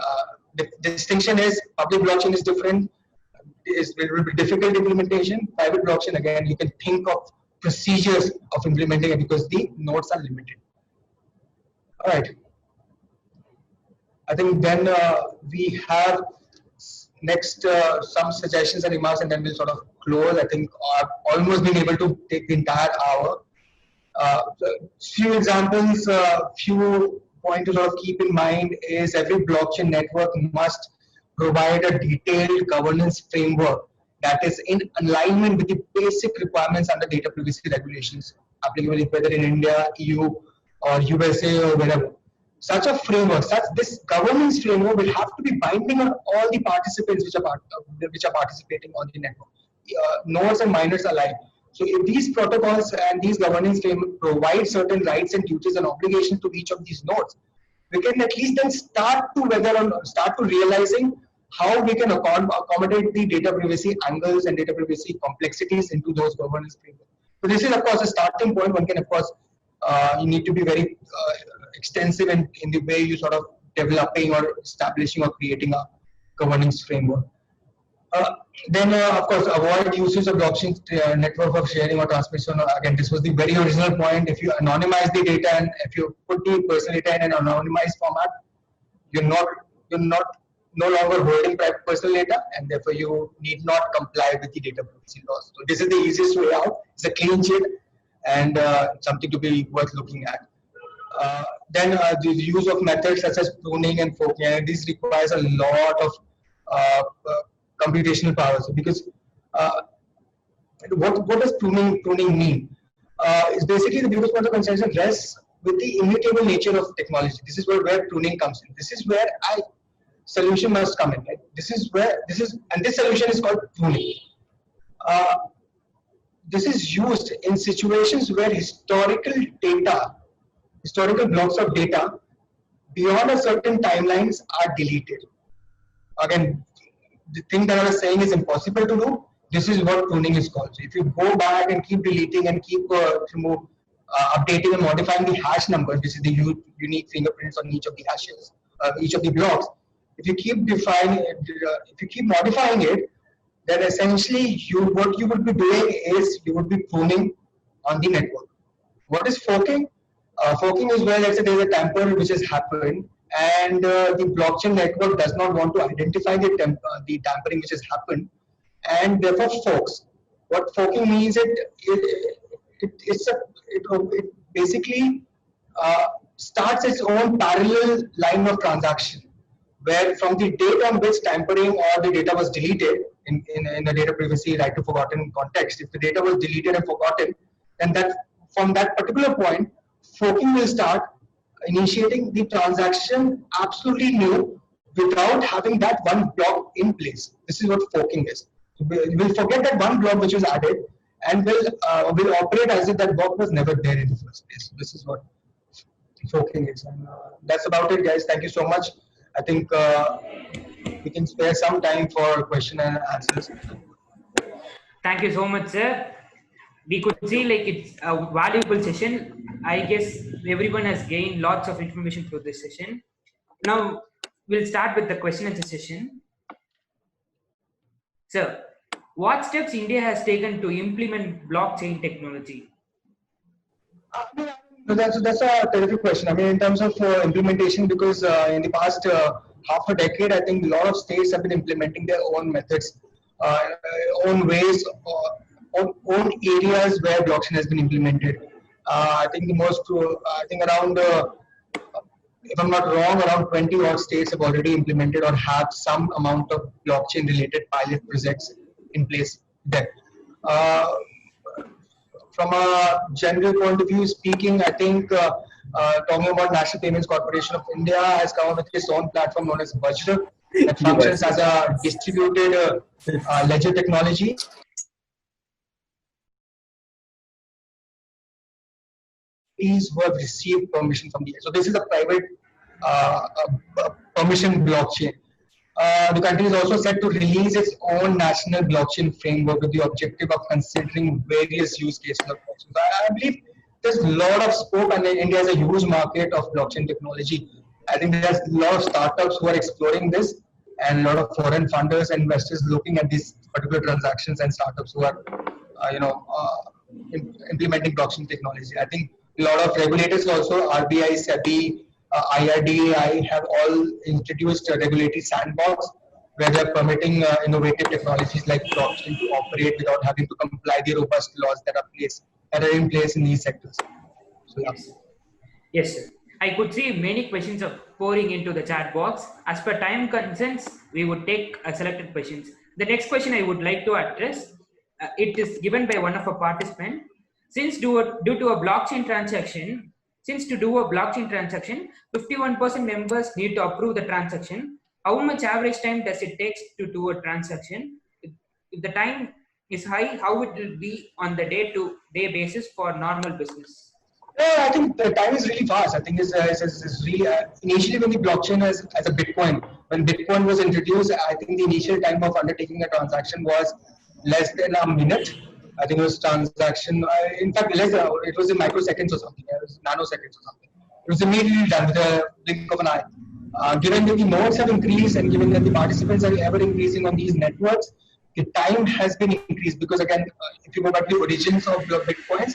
the distinction is public blockchain is different. It will be difficult implementation. Private blockchain, again, you can think of procedures of implementing it because the nodes are limited. All right. I think then we have next some suggestions and remarks, and then we'll sort of close. I think I've almost been able to take the entire hour. Few examples, few points to sort of keep in mind is every blockchain network must provide a detailed governance framework that is in alignment with the basic requirements under data privacy regulations applicable whether in India, EU, or USA, or wherever. Such a framework, this governance framework will have to be binding on all the participants which are participating on the network, nodes and miners alike. So if these protocols and these governance framework provide certain rights and duties and obligations to each of these nodes, we can at least then start to realizing how we can accommodate the data privacy angles and data privacy complexities into those governance frameworks. So this is of course a starting point. One can of course, you need to be very extensive in the way you sort of developing or establishing or creating a governance framework. Then of course avoid usage of blockchain network of sharing or transmission. Again, this was the very original point. If you anonymize the data and if you put the personal data in an anonymized format, you're no longer holding private personal data, and therefore you need not comply with the data privacy laws. So this is the easiest way out. It's a clean sheet and something to be worth looking at. Then the use of methods such as pruning and forking, and this requires a lot of computational power. So because what does pruning mean? It's basically the biggest point of consensus rests with the immutable nature of technology. This is where pruning comes in. This is where solution must come in. Right? This solution is called pruning. This is used in situations where historical blocks of data beyond a certain timelines are deleted. Again, the thing that I was saying is impossible to do. This is what pruning is called. So if you go back and keep deleting and keep updating and modifying the hash numbers, which is the unique fingerprints on each of the hashes, each of the blocks, if you keep modifying it, then essentially what you would be doing is you would be pruning on the network. What is forking? Forking is where, let's say, there is a tamper which has happened, and the blockchain network does not want to identify the tampering which has happened, and therefore forks. What forking means, it basically starts its own parallel line of transaction, where from the date on which tampering or the data was deleted, in the data privacy right to forgotten context, if the data was deleted and forgotten, then from that particular point, forking will start initiating the transaction absolutely new without having that one block in place. This is what forking is. We'll forget that one block which was added and will operate as if that block was never there in the first place. This is what forking is. And that's about it, guys. Thank you so much. I think we can spare some time for question and answers. Thank you so much, sir. We could see like it's a valuable session. I guess everyone has gained lots of information through this session. Now we'll start with the question and answer session. Sir, what steps India has taken to implement blockchain technology? No, that's a terrific question. I mean, in terms of implementation, because in the past half a decade, I think a lot of states have been implementing their own methods, own ways, own areas where blockchain has been implemented. I think I think around, if I'm not wrong, around 20 odd states have already implemented or have some amount of blockchain related pilot projects in place there. Uh, from a general point of view speaking, I think talking about National Payments Corporation of India has come up with its own platform known as Vajra that functions as a distributed ledger technology. Who have received permission from the. So this is a private permission blockchain. The country is also set to release its own national blockchain framework with the objective of considering various use cases of blockchain. So I believe there's a lot of scope, and India has a huge market of blockchain technology. I think there's a lot of startups who are exploring this, and a lot of foreign funders and investors looking at these particular transactions and startups who are, implementing blockchain technology. I think a lot of regulators also, RBI, SEBI, IRDAI have all introduced a regulatory sandbox where they're permitting innovative technologies like blockchain to operate without having to comply the robust laws that are in place in these sectors. So, yeah. Yes, sir. I could see many questions of pouring into the chat box. As per time concerns, we would take selected questions. The next question I would like to address, it is given by one of our participants. Due to a blockchain transaction, to do a blockchain transaction, 51% members need to approve the transaction. How much average time does it take to do a transaction? If the time is high, how it will be on the day-to-day basis for normal business? Yeah, I think the time is really fast. I think it's really initially when the blockchain as a Bitcoin, when Bitcoin was introduced, I think the initial time of undertaking a transaction was less than a minute. I think it was transaction. In fact, it was in microseconds or something. It was nanoseconds or something. It was immediately done with a blink of an eye. Given that the nodes have increased and given that the participants are ever increasing on these networks, the time has been increased because again, if you go back to the origins of Bitcoins,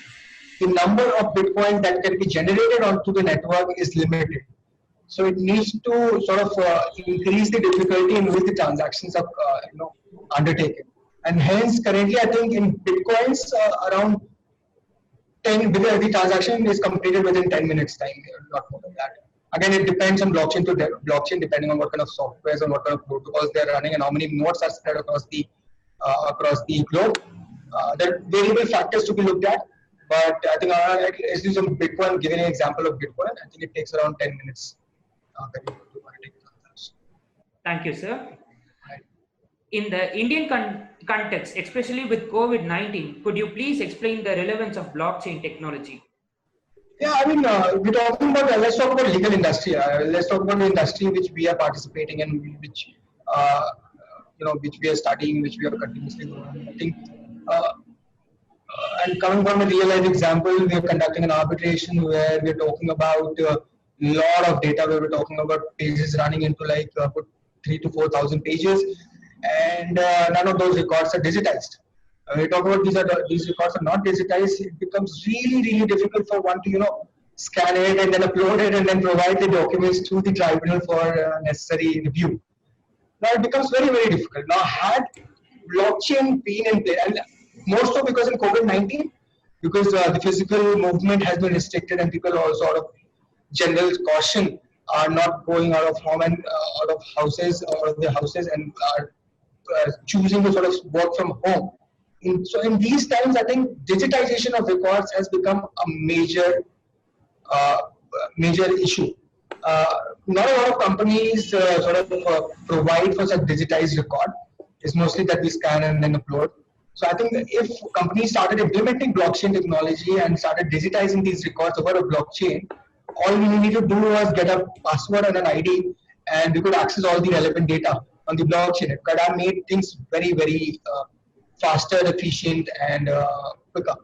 the number of Bitcoin that can be generated onto the network is limited. So it needs to sort of increase the difficulty in which the transactions are undertaken. And hence, currently, I think in Bitcoins, around 10, the transaction is completed within 10 minutes time, not more than that. Again, it depends on blockchain to blockchain, depending on what kind of softwares and what kind of protocols they're running and how many nodes are spread across the globe. There are variable factors to be looked at. But I think let's use some Bitcoin, giving an example of Bitcoin, I think it takes around 10 minutes. Thank you, sir. Right. In the Indian context, especially with COVID-19, could you please explain the relevance of blockchain technology? Yeah, I mean, we're talking about, let's talk about legal industry. Let's talk about the industry which we are participating in, which, which we are studying, which we are continuously doing. I think, and coming from a real life example, we are conducting an arbitration where we're talking about a lot of data, where we're talking about pages running into like 3,000 to 4,000 pages, and none of those records are digitized. When we talk about these records are not digitized, it becomes really difficult for one to scan it and then upload it and then provide the documents to the tribunal for necessary review. Now it becomes very difficult. Now had blockchain been in place, and more so because in COVID-19, because the physical movement has been restricted and people are sort of general caution are not going out of home and out of their houses and are choosing to sort of work from home. So in these times, I think digitization of records has become a major issue. Not a lot of companies provide for such digitized record. It's mostly that we scan and then upload. So I think if companies started implementing blockchain technology and started digitizing these records over a blockchain, all we need to do was get a password and an ID, and we could access all the relevant data on the blockchain. It could have made things very faster, efficient, and quicker.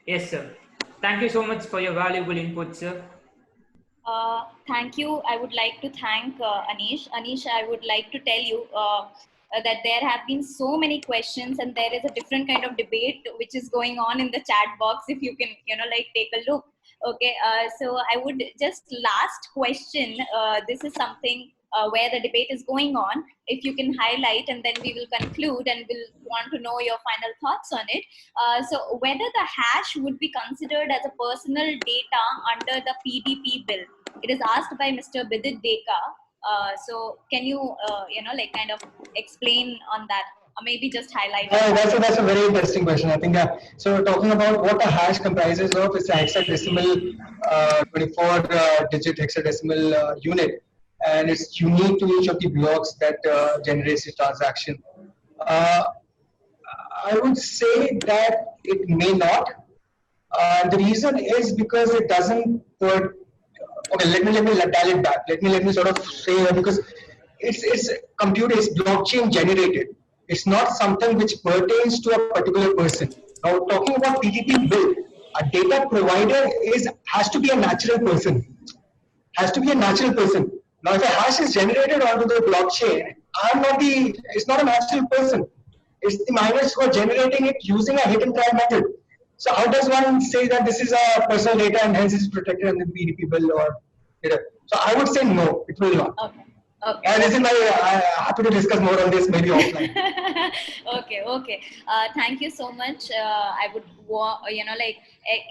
Yes, sir. Thank you so much for your valuable input, sir. Thank you. I would like to thank Anish. Anish, I would like to tell you, that there have been so many questions, and there is a different kind of debate which is going on in the chat box. If you can, like take a look. Okay, so I would just last question. This is something where the debate is going on. If you can highlight, and then we will conclude, and we'll want to know your final thoughts on it. So whether the hash would be considered as a personal data under the PDP bill. It is asked by Mr. Bidit Deka. So can you, like kind of explain on that? Or maybe just highlight. That's a very interesting question. I think so. Talking about what a hash comprises of is a hexadecimal, 24-digit hexadecimal unit, and it's unique to each of the blocks that generates the transaction. I would say that it may not. The reason is because it doesn't put. Okay, let me dial it back. Let me sort of say because it's computer is blockchain generated. It's not something which pertains to a particular person. Now, talking about PDP bill, a data provider has to be a natural person. Has to be a natural person. Now, if a hash is generated onto the blockchain, it's not a natural person. It's the miners who are generating it using a hit and try method. So how does one say that this is a personal data and hence it's protected under the PDP bill or data? So I would say no, it will not. Okay. Okay. And this is my happy to discuss more on this maybe offline. Okay. Thank you so much. I would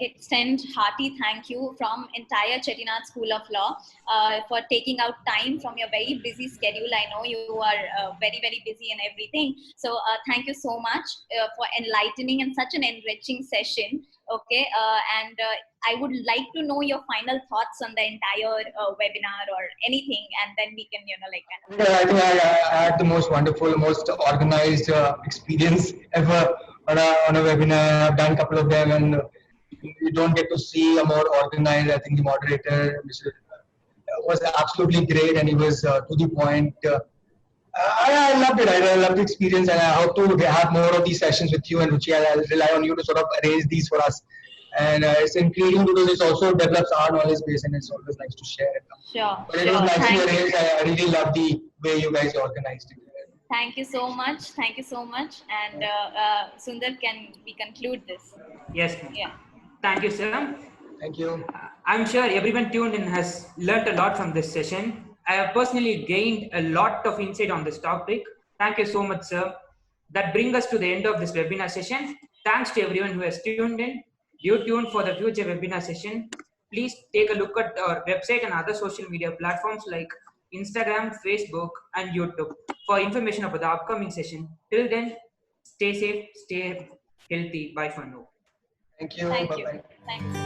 extend hearty thank you from entire Chettinad School of Law for taking out time from your very busy schedule. I know you are very, very busy and everything. So thank you so much for enlightening and such an enriching session. Okay, and I would like to know your final thoughts on the entire webinar or anything, and then we can, I think I had the most wonderful, most organized experience ever on a webinar. I've done a couple of them, and you don't get to see a more organized. I think the moderator was absolutely great, and he was to the point. I loved it. I loved the experience, and I hope to have more of these sessions with you and Ruchi. I'll rely on you to sort of arrange these for us. And it's increasing because it also develops our knowledge base, and it's always nice to share it. Sure. But it was nicely arranged. I really love the way you guys organized it. Thank you so much. Thank you so much. And Sundar, can we conclude this? Yes. Yeah. Thank you, sir. Thank you. I'm sure everyone tuned in has learnt a lot from this session. I have personally gained a lot of insight on this topic. Thank you so much, sir. That brings us to the end of this webinar session. Thanks to everyone who has tuned in. You tune for the future webinar session. Please take a look at our website and other social media platforms like Instagram, Facebook, and YouTube for information about the upcoming session. Till then, stay safe, stay healthy. Bye for now. Thank you. Thank Bye-bye. you. Thank you.